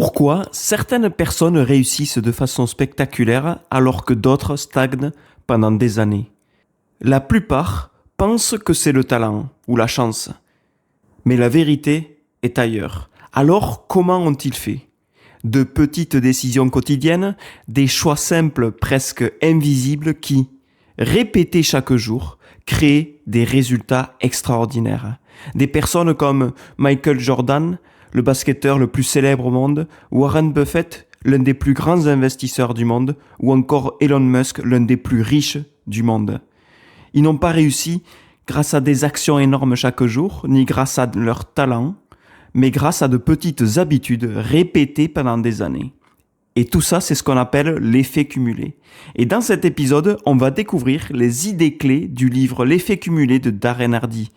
Pourquoi certaines personnes réussissent de façon spectaculaire alors que d'autres stagnent pendant des années? La plupart pensent que c'est le talent ou la chance. Mais la vérité est ailleurs. Alors comment ont-ils fait? De petites décisions quotidiennes, des choix simples presque invisibles qui, répétés chaque jour, créent des résultats extraordinaires. Des personnes comme Michael Jordan, le basketteur le plus célèbre au monde, Warren Buffett, l'un des plus grands investisseurs du monde, ou encore Elon Musk, l'un des plus riches du monde. Ils n'ont pas réussi grâce à des actions énormes chaque jour, ni grâce à leur talent, mais grâce à de petites habitudes répétées pendant des années. Et tout ça, c'est ce qu'on appelle l'effet cumulé. Et dans cet épisode, on va découvrir les idées clés du livre L'effet cumulé de Darren Hardy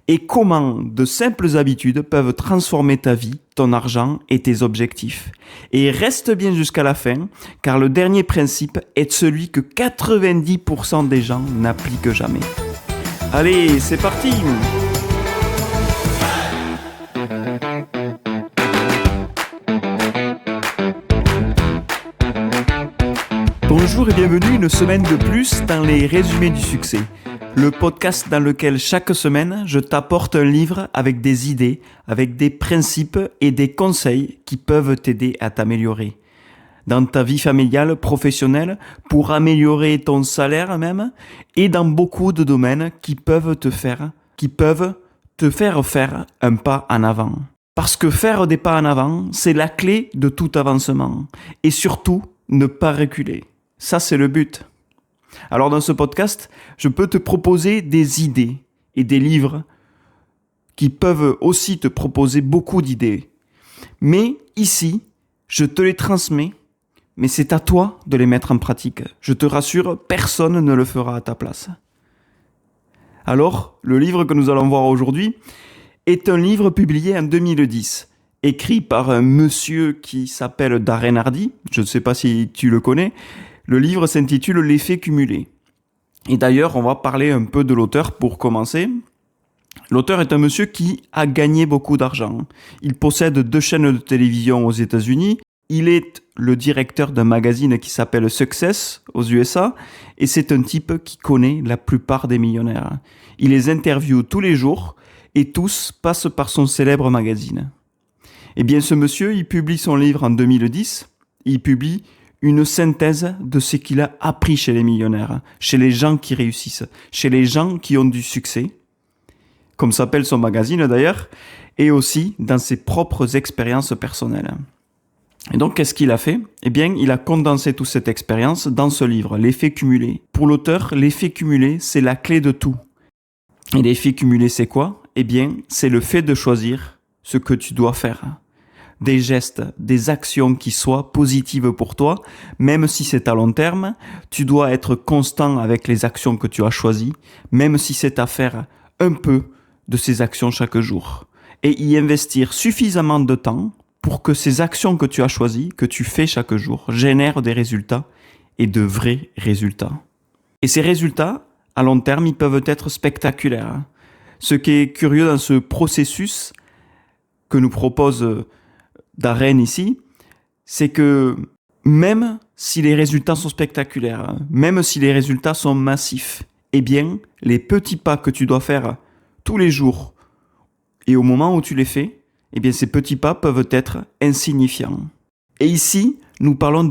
et comment de simples habitudes peuvent transformer ta vie, ton argent et tes objectifs. Et reste bien jusqu'à la fin, car le dernier principe est celui que 90% des gens n'appliquent jamais. Allez, c'est parti! Bonjour et bienvenue une semaine de plus dans les résumés du succès, le podcast dans lequel chaque semaine je t'apporte un livre avec des idées, avec des principes et des conseils qui peuvent t'aider à t'améliorer. Dans ta vie familiale, professionnelle, pour améliorer ton salaire même, et dans beaucoup de domaines qui peuvent te faire faire un pas en avant. Parce que faire des pas en avant, c'est la clé de tout avancement. Et surtout, ne pas reculer. Ça, c'est le but. Alors dans ce podcast, je peux te proposer des idées et des livres qui peuvent aussi te proposer beaucoup d'idées. Mais ici, je te les transmets, mais c'est à toi de les mettre en pratique. Je te rassure, personne ne le fera à ta place. Alors, le livre que nous allons voir aujourd'hui est un livre publié en 2010, écrit par un monsieur qui s'appelle Darren Hardy. Je ne sais pas si tu le connais. Le livre s'intitule L'effet cumulé. Et d'ailleurs, on va parler un peu de l'auteur pour commencer. L'auteur est un monsieur qui a gagné beaucoup d'argent. Il possède 2 chaînes de télévision aux États-Unis. Il est le directeur d'un magazine qui s'appelle Success aux USA. Et c'est un type qui connaît la plupart des millionnaires. Il les interviewe tous les jours et tous passent par son célèbre magazine. Eh bien, ce monsieur, il publie son livre en 2010. Il publie une synthèse de ce qu'il a appris chez les millionnaires, chez les gens qui réussissent, chez les gens qui ont du succès, comme s'appelle son magazine d'ailleurs, et aussi dans ses propres expériences personnelles. Et donc, qu'est-ce qu'il a fait? Eh bien, il a condensé toute cette expérience dans ce livre, L'effet cumulé. Pour l'auteur, l'effet cumulé, c'est la clé de tout. Et l'effet cumulé, c'est quoi? Eh bien, c'est le fait de choisir ce que tu dois faire. Des gestes, des actions qui soient positives pour toi, même si c'est à long terme, tu dois être constant avec les actions que tu as choisies, même si c'est à faire un peu de ces actions chaque jour. Et y investir suffisamment de temps pour que ces actions que tu as choisies, que tu fais chaque jour, génèrent des résultats et de vrais résultats. Et ces résultats, à long terme, ils peuvent être spectaculaires. Ce qui est curieux dans ce processus que nous propose Darren ici, c'est que même si les résultats sont spectaculaires, même si les résultats sont massifs, eh bien, les petits pas que tu dois faire tous les jours et au moment où tu les fais, eh bien, ces petits pas peuvent être insignifiants. Et ici, nous parlons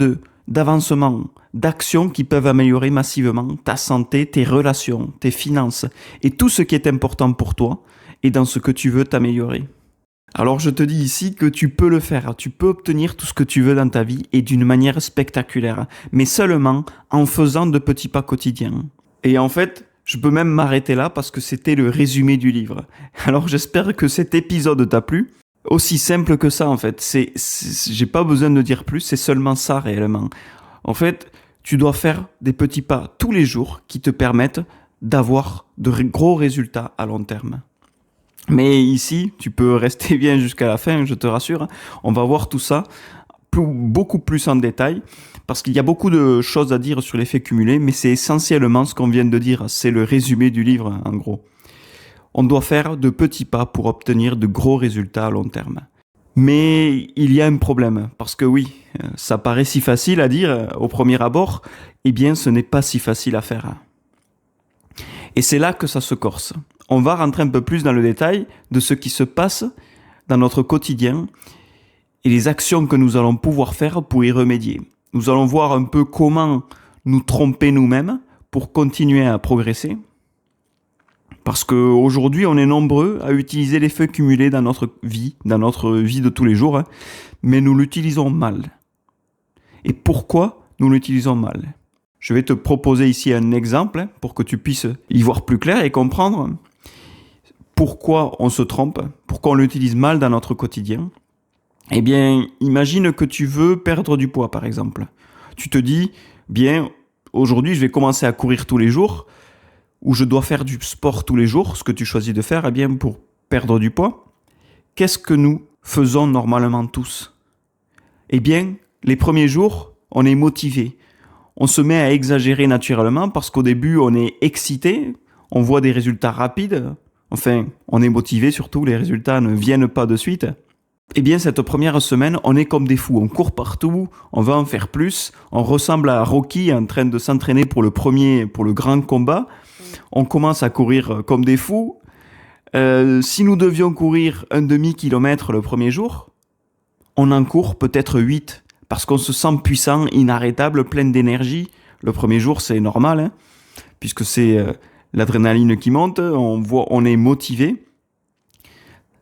d'avancement, d'actions qui peuvent améliorer massivement ta santé, tes relations, tes finances et tout ce qui est important pour toi et dans ce que tu veux t'améliorer. Alors je te dis ici que tu peux le faire, tu peux obtenir tout ce que tu veux dans ta vie et d'une manière spectaculaire, mais seulement en faisant de petits pas quotidiens. Et en fait, je peux même m'arrêter là parce que c'était le résumé du livre. Alors j'espère que cet épisode t'a plu. Aussi simple que ça en fait, j'ai pas besoin de dire plus, c'est seulement ça réellement. En fait, tu dois faire des petits pas tous les jours qui te permettent d'avoir de gros résultats à long terme. Mais ici, tu peux rester bien jusqu'à la fin, je te rassure. On va voir tout ça beaucoup plus en détail, parce qu'il y a beaucoup de choses à dire sur l'effet cumulé, mais c'est essentiellement ce qu'on vient de dire, c'est le résumé du livre en gros. On doit faire de petits pas pour obtenir de gros résultats à long terme. Mais il y a un problème, parce que oui, ça paraît si facile à dire au premier abord, eh bien ce n'est pas si facile à faire. Et c'est là que ça se corse. On va rentrer un peu plus dans le détail de ce qui se passe dans notre quotidien et les actions que nous allons pouvoir faire pour y remédier. Nous allons voir un peu comment nous tromper nous-mêmes pour continuer à progresser. Parce qu'aujourd'hui, on est nombreux à utiliser l'effet cumulé dans notre vie de tous les jours, mais nous l'utilisons mal. Et pourquoi nous l'utilisons mal ? Je vais te proposer ici un exemple pour que tu puisses y voir plus clair et comprendre pourquoi on se trompe, pourquoi on l'utilise mal dans notre quotidien. Eh bien, imagine que tu veux perdre du poids, par exemple. Tu te dis, bien, aujourd'hui, je vais commencer à courir tous les jours, ou je dois faire du sport tous les jours, ce que tu choisis de faire, eh bien, pour perdre du poids. Qu'est-ce que nous faisons normalement tous ? Eh bien, les premiers jours, on est motivé. On se met à exagérer naturellement parce qu'au début, on est excité, on voit des résultats rapides. Enfin, on est motivé surtout, les résultats ne viennent pas de suite. Eh bien, cette première semaine, on est comme des fous. On court partout, on va en faire plus. On ressemble à Rocky en train de s'entraîner pour le grand combat. On commence à courir comme des fous. Si nous devions courir un demi-kilomètre le premier jour, on en court peut-être 8, parce qu'on se sent puissant, inarrêtable, plein d'énergie. Le premier jour, c'est normal, puisque c'est l'adrénaline qui monte, on est motivé.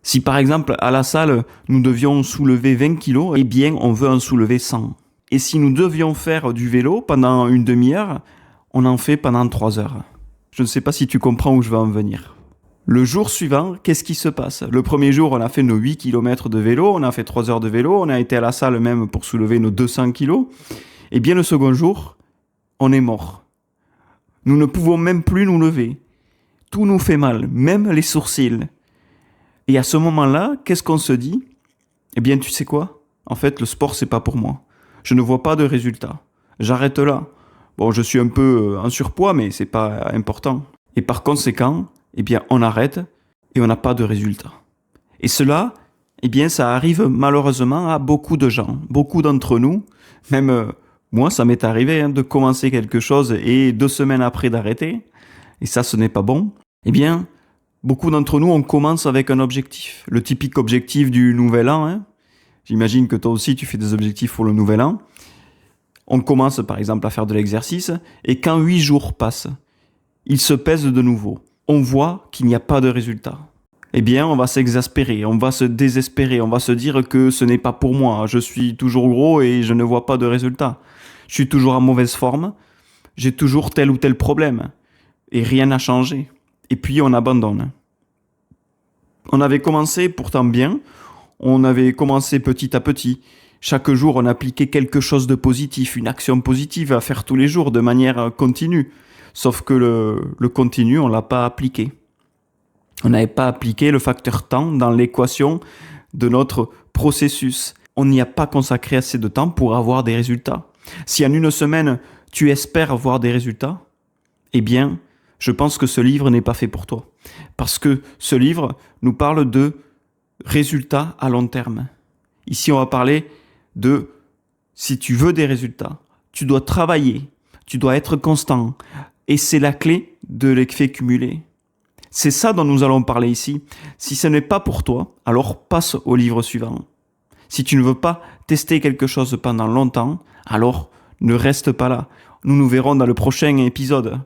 Si par exemple, à la salle, nous devions soulever 20 kilos, eh bien, on veut en soulever 100. Et si nous devions faire du vélo pendant une demi-heure, on en fait pendant 3 heures. Je ne sais pas si tu comprends où je veux en venir. Le jour suivant, qu'est-ce qui se passe ? Le premier jour, on a fait nos 8 km de vélo, on a fait 3 heures de vélo, on a été à la salle même pour soulever nos 200 kilos. Et bien le second jour, on est mort. Nous ne pouvons même plus nous lever. Tout nous fait mal, même les sourcils. Et à ce moment-là, qu'est-ce qu'on se dit ? Eh bien, tu sais quoi ? En fait, le sport, c'est pas pour moi. Je ne vois pas de résultat. J'arrête là. Bon, je suis un peu en surpoids, mais c'est pas important. Et par conséquent, eh bien, on arrête et on n'a pas de résultat. Et cela, eh bien, ça arrive malheureusement à beaucoup de gens, beaucoup d'entre nous. Même moi, ça m'est arrivé de commencer quelque chose et 2 semaines après d'arrêter. Et ça, ce n'est pas bon. Eh bien, beaucoup d'entre nous, on commence avec un objectif. Le typique objectif du nouvel an. J'imagine que toi aussi, tu fais des objectifs pour le nouvel an. On commence par exemple à faire de l'exercice et quand 8 jours passent, il se pèse de nouveau. On voit qu'il n'y a pas de résultat. Eh bien, on va s'exaspérer, on va se désespérer, on va se dire que ce n'est pas pour moi. Je suis toujours gros et je ne vois pas de résultat. Je suis toujours en mauvaise forme, j'ai toujours tel ou tel problème et rien n'a changé. Et puis on abandonne. On avait commencé pourtant bien, on avait commencé petit à petit. Chaque jour, on appliquait quelque chose de positif, une action positive à faire tous les jours de manière continue. Sauf que le continu, on ne l'a pas appliqué. On n'avait pas appliqué le facteur temps dans l'équation de notre processus. On n'y a pas consacré assez de temps pour avoir des résultats. Si en une semaine, tu espères voir des résultats, eh bien, je pense que ce livre n'est pas fait pour toi. Parce que ce livre nous parle de résultats à long terme. Ici, on va parler de si tu veux des résultats, tu dois travailler, tu dois être constant. Et c'est la clé de l'effet cumulé. C'est ça dont nous allons parler ici. Si ce n'est pas pour toi, alors passe au livre suivant. Si tu ne veux pas tester quelque chose pendant longtemps, alors ne reste pas là. Nous nous verrons dans le prochain épisode.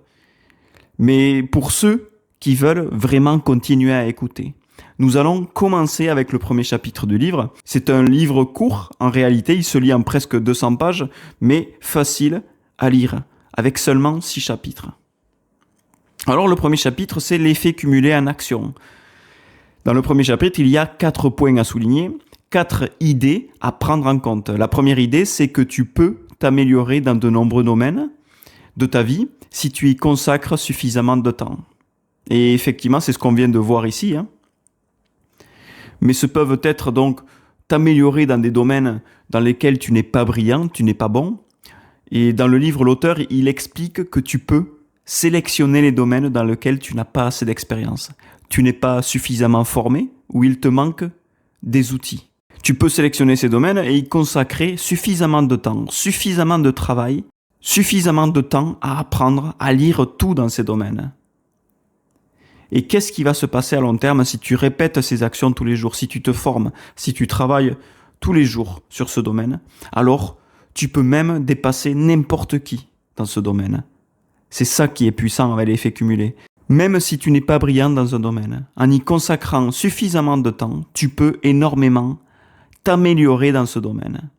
Mais pour ceux qui veulent vraiment continuer à écouter, nous allons commencer avec le premier chapitre du livre. C'est un livre court, en réalité, il se lit en presque 200 pages, mais facile à lire, avec seulement 6 chapitres. Alors le premier chapitre, c'est l'effet cumulé en action. Dans le premier chapitre, il y a 4 points à souligner, 4 idées à prendre en compte. La première idée, c'est que tu peux t'améliorer dans de nombreux domaines de ta vie si tu y consacres suffisamment de temps. Et effectivement, c'est ce qu'on vient de voir ici. Mais ce peuvent être donc t'améliorer dans des domaines dans lesquels tu n'es pas brillant, tu n'es pas bon. Et dans le livre, l'auteur, il explique que tu peux sélectionner les domaines dans lesquels tu n'as pas assez d'expérience. Tu n'es pas suffisamment formé ou il te manque des outils. Tu peux sélectionner ces domaines et y consacrer suffisamment de temps, suffisamment de travail, suffisamment de temps à apprendre, à lire tout dans ces domaines. Et qu'est-ce qui va se passer à long terme si tu répètes ces actions tous les jours, si tu te formes, si tu travailles tous les jours sur ce domaine? Alors, tu peux même dépasser n'importe qui dans ce domaine. C'est ça qui est puissant avec l'effet cumulé. Même si tu n'es pas brillant dans un domaine, en y consacrant suffisamment de temps, tu peux énormément t'améliorer dans ce domaine.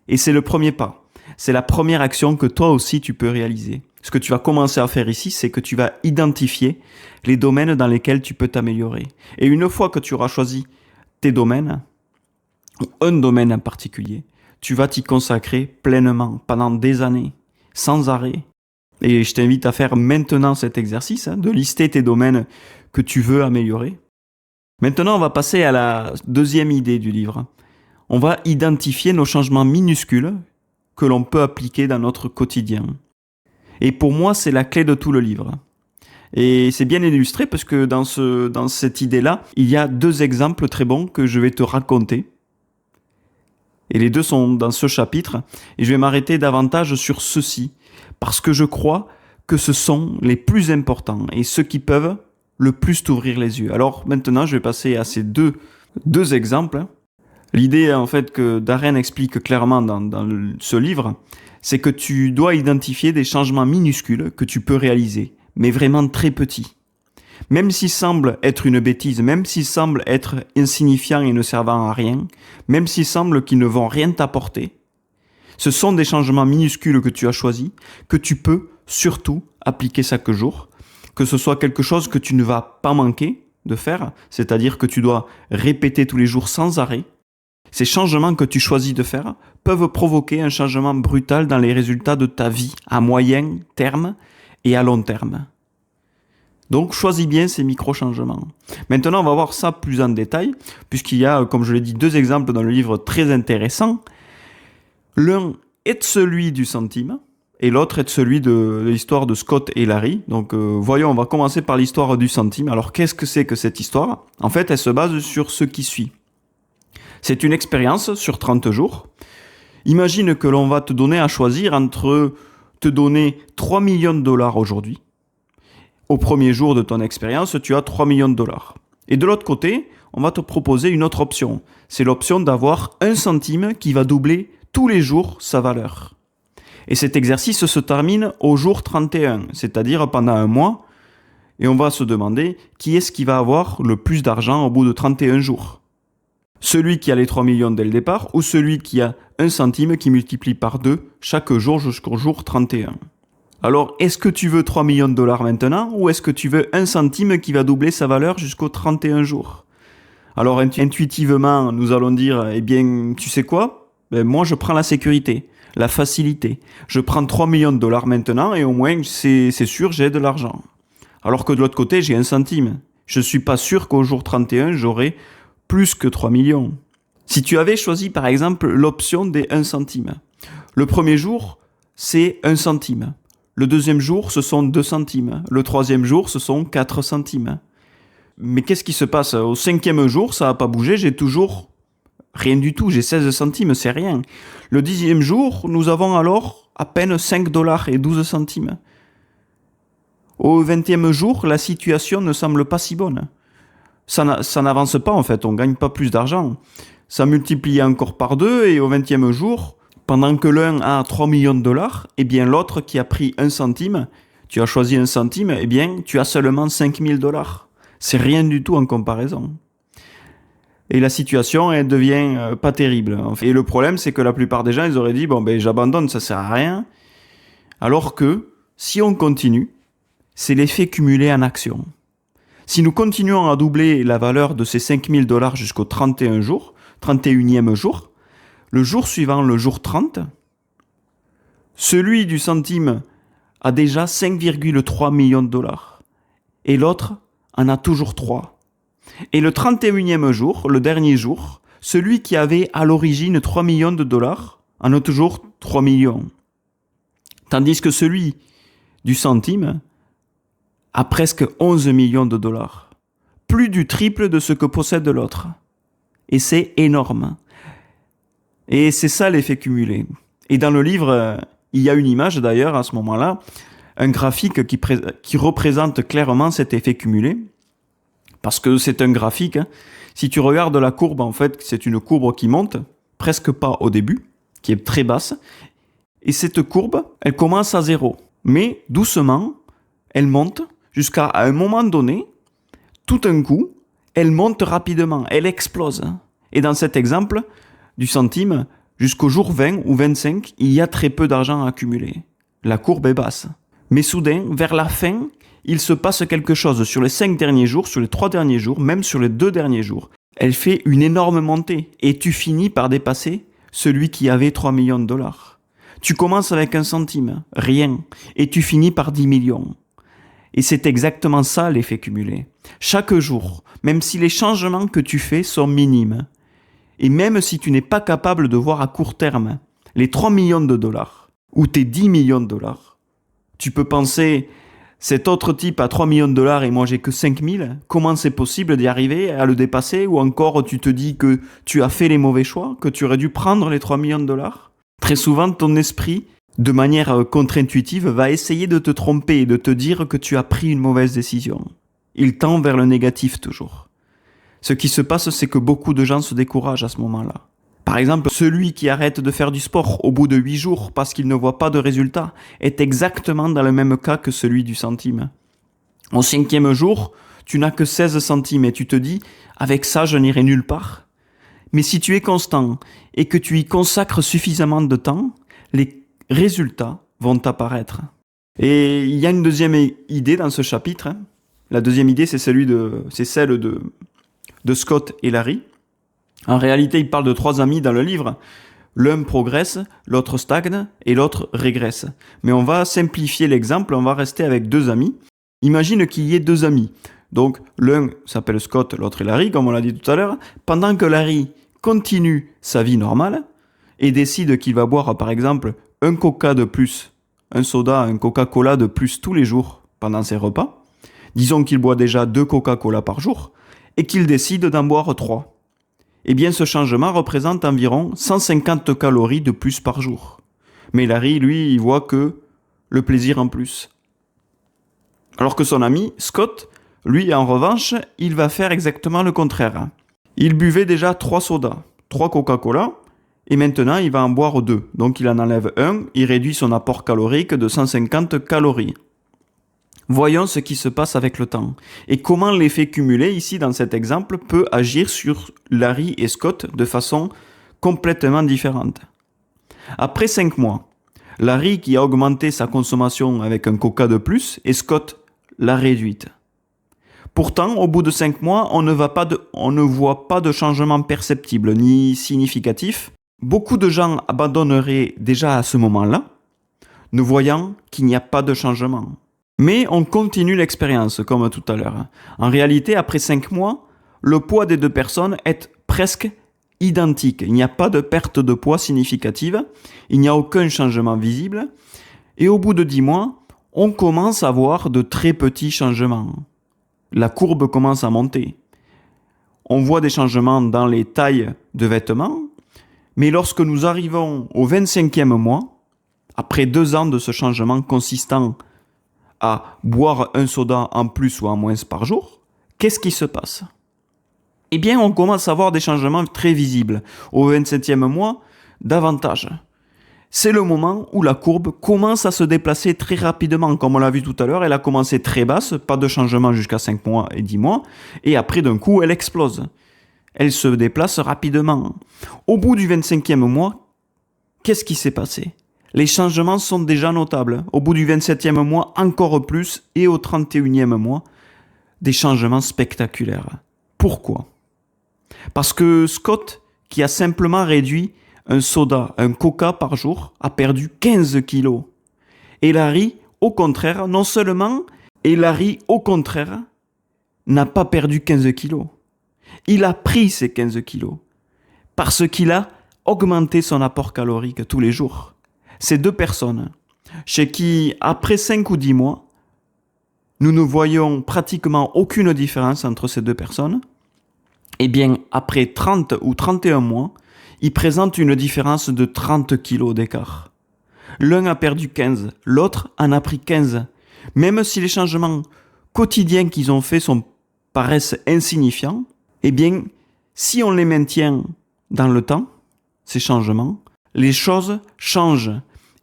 Et c'est le premier pas. C'est la première action que toi aussi tu peux réaliser. Ce que tu vas commencer à faire ici, c'est que tu vas identifier les domaines dans lesquels tu peux t'améliorer. Et une fois que tu auras choisi tes domaines, ou un domaine en particulier, tu vas t'y consacrer pleinement pendant des années, sans arrêt. Et je t'invite à faire maintenant cet exercice, de lister tes domaines que tu veux améliorer. Maintenant, on va passer à la deuxième idée du livre. On va identifier nos changements minuscules que l'on peut appliquer dans notre quotidien. Et pour moi, c'est la clé de tout le livre. Et c'est bien illustré parce que dans cette idée-là, il y a 2 exemples très bons que je vais te raconter. Et les 2 sont dans ce chapitre. Et je vais m'arrêter davantage sur ceux-ci. Parce que je crois que ce sont les plus importants et ceux qui peuvent le plus t'ouvrir les yeux. Alors maintenant, je vais passer à ces deux exemples. L'idée en fait que Darren explique clairement dans ce livre, c'est que tu dois identifier des changements minuscules que tu peux réaliser, mais vraiment très petits. Même s'ils semblent être une bêtise, même s'ils semblent être insignifiants et ne servant à rien, même s'ils semblent qu'ils ne vont rien t'apporter, ce sont des changements minuscules que tu as choisis, que tu peux surtout appliquer chaque jour, que ce soit quelque chose que tu ne vas pas manquer de faire, c'est-à-dire que tu dois répéter tous les jours sans arrêt. Ces changements que tu choisis de faire peuvent provoquer un changement brutal dans les résultats de ta vie, à moyen terme et à long terme. Donc choisis bien ces micro-changements. Maintenant, on va voir ça plus en détail, puisqu'il y a, comme je l'ai dit, 2 exemples dans le livre très intéressants. L'un est celui du centime, et l'autre est celui de l'histoire de Scott et Larry. Donc voyons, on va commencer par l'histoire du centime. Alors qu'est-ce que c'est que cette histoire? En fait, elle se base sur ce qui suit. C'est une expérience sur 30 jours. Imagine que l'on va te donner à choisir entre te donner 3 millions de dollars aujourd'hui. Au premier jour de ton expérience, tu as 3 millions de dollars. Et de l'autre côté, on va te proposer une autre option. C'est l'option d'avoir 1 centime qui va doubler tous les jours sa valeur. Et cet exercice se termine au jour 31, c'est-à-dire pendant un mois. Et on va se demander qui est-ce qui va avoir le plus d'argent au bout de 31 jours. Celui qui a les 3 millions dès le départ ou celui qui a 1 centime qui multiplie par 2 chaque jour jusqu'au jour 31. Alors, est-ce que tu veux 3 millions de dollars maintenant ou est-ce que tu veux 1 centime qui va doubler sa valeur jusqu'au 31 jours? Alors, intuitivement, nous allons dire, eh bien, tu sais quoi? Moi, je prends la sécurité, la facilité. Je prends 3 millions de dollars maintenant et au moins, c'est sûr, j'ai de l'argent. Alors que de l'autre côté, j'ai 1 centime. Je ne suis pas sûr qu'au jour 31, j'aurai plus que 3 millions. Si tu avais choisi par exemple l'option des 1 centime, le premier jour, c'est 1 centime. Le deuxième jour, ce sont 2 centimes. Le troisième jour, ce sont 4 centimes. Mais qu'est-ce qui se passe? Au 5e jour, ça n'a pas bougé, j'ai toujours rien du tout, j'ai 16 centimes, c'est rien. Le 10e jour, nous avons alors à peine 5 dollars et 12 centimes. Au 20e jour, la situation ne semble pas si bonne. Ça n'avance pas en fait, on ne gagne pas plus d'argent. Ça multiplie encore par 2 et au 20e jour, pendant que l'un a 3 millions de dollars, eh bien l'autre qui a pris 1 centime, tu as choisi 1 centime, eh bien tu as seulement 5 000 dollars. C'est rien du tout en comparaison. Et la situation, elle devient pas terrible. Et le problème, c'est que la plupart des gens, ils auraient dit, bon ben j'abandonne, ça sert à rien. Alors que, si on continue, c'est l'effet cumulé en action. Si nous continuons à doubler la valeur de ces 5 000 dollars jusqu'au 31e jour, le jour suivant, le jour 30, celui du centime a déjà 5,3 millions de dollars. Et l'autre en a toujours 3. Et le 31e jour, le dernier jour, celui qui avait à l'origine 3 millions de dollars en a toujours 3 millions. Tandis que celui du centime a presque 11 millions de dollars. Plus du triple de ce que possède l'autre. Et c'est énorme. Et c'est ça l'effet cumulé. Et dans le livre, il y a une image d'ailleurs à ce moment-là, un graphique qui représente clairement cet effet cumulé. Parce que c'est un graphique. Hein. Si tu regardes la courbe, en fait, c'est une courbe qui monte, presque pas au début, qui est très basse. Et cette courbe, elle commence à 0. Mais doucement, elle monte jusqu'à un moment donné, tout d'un coup, elle monte rapidement, elle explose. Et dans cet exemple du centime, jusqu'au jour 20 ou 25, il y a très peu d'argent accumulé. La courbe est basse. Mais soudain, vers la fin, il se passe quelque chose sur les 5 derniers jours, sur les 3 derniers jours, même sur les 2 derniers jours. Elle fait une énorme montée et tu finis par dépasser celui qui avait 3 millions de dollars. Tu commences avec 1 centime, rien, et tu finis par 10 millions. Et c'est exactement ça l'effet cumulé. Chaque jour, même si les changements que tu fais sont minimes, et même si tu n'es pas capable de voir à court terme les 3 millions de dollars ou tes 10 millions de dollars, tu peux penser, cet autre type a 3 millions de dollars et moi j'ai que 5 000, comment c'est possible d'y arriver, à le dépasser, ou encore tu te dis que tu as fait les mauvais choix, que tu aurais dû prendre les 3 millions de dollars. Très souvent, ton esprit, de manière contre-intuitive, va essayer de te tromper et de te dire que tu as pris une mauvaise décision. Il tend vers le négatif toujours. Ce qui se passe, c'est que beaucoup de gens se découragent à ce moment-là. Par exemple, celui qui arrête de faire du sport au bout de 8 jours parce qu'il ne voit pas de résultat est exactement dans le même cas que celui du centime. Au 5e jour, tu n'as que 16 centimes et tu te dis « avec ça, je n'irai nulle part ». Mais si tu es constant et que tu y consacres suffisamment de temps, les résultats vont apparaître. Et il y a une deuxième idée dans ce chapitre. La deuxième idée, c'est celle de Scott et Larry. En réalité, il parle de 3 amis dans le livre. L'un progresse, l'autre stagne et l'autre régresse. Mais on va simplifier l'exemple, on va rester avec 2 amis. Imagine qu'il y ait 2 amis. Donc l'un s'appelle Scott, l'autre est Larry, comme on l'a dit tout à l'heure. Pendant que Larry continue sa vie normale et décide qu'il va boire par exemple un coca de plus, un soda, un Coca-Cola de plus tous les jours pendant ses repas, disons qu'il boit déjà 2 Coca-Cola par jour, et qu'il décide d'en boire 3. Eh bien ce changement représente environ 150 calories de plus par jour. Mais Larry, lui, il voit que le plaisir en plus. Alors que son ami, Scott, lui, en revanche, il va faire exactement le contraire. Il buvait déjà 3 sodas, 3 Coca-Cola, et maintenant il va en boire 2. Donc il en enlève un, il réduit son apport calorique de 150 calories. Voyons ce qui se passe avec le temps et comment l'effet cumulé ici dans cet exemple peut agir sur Larry et Scott de façon complètement différente. Après 5 mois, Larry qui a augmenté sa consommation avec un coca de plus et Scott l'a réduite. Pourtant, au bout de 5 mois, on ne voit pas de changement perceptible ni significatif. Beaucoup de gens abandonneraient déjà à ce moment-là, ne voyant qu'il n'y a pas de changement. Mais on continue l'expérience, comme tout à l'heure. En réalité, après 5 mois, le poids des 2 personnes est presque identique. Il n'y a pas de perte de poids significative, il n'y a aucun changement visible. Et au bout de 10 mois, on commence à voir de très petits changements. La courbe commence à monter. On voit des changements dans les tailles de vêtements, mais lorsque nous arrivons au 25e mois, après 2 ans de ce changement consistant à boire un soda en plus ou en moins par jour, qu'est-ce qui se passe? Eh bien, on commence à voir des changements très visibles. Au 27e mois, davantage. C'est le moment où la courbe commence à se déplacer très rapidement. Comme on l'a vu tout à l'heure, elle a commencé très basse, pas de changement jusqu'à 5 mois et 10 mois, et après d'un coup, elle explose. Elle se déplace rapidement. Au bout du 25e mois, qu'est-ce qui s'est passé? Les changements sont déjà notables. Au bout du 27e mois, encore plus, et au 31e mois, des changements spectaculaires. Pourquoi? Parce que Scott, qui a simplement réduit un soda, un coca par jour, a perdu 15 kilos. Et Larry, au contraire, n'a pas perdu 15 kilos. Il a pris ces 15 kilos parce qu'il a augmenté son apport calorique tous les jours. Ces 2 personnes, chez qui, après 5 ou 10 mois, nous ne voyons pratiquement aucune différence entre ces 2 personnes, eh bien, après 30 ou 31 mois, ils présentent une différence de 30 kilos d'écart. L'un a perdu 15, l'autre en a pris 15. Même si les changements quotidiens qu'ils ont faits paraissent insignifiants, eh bien, si on les maintient dans le temps, ces changements, les choses changent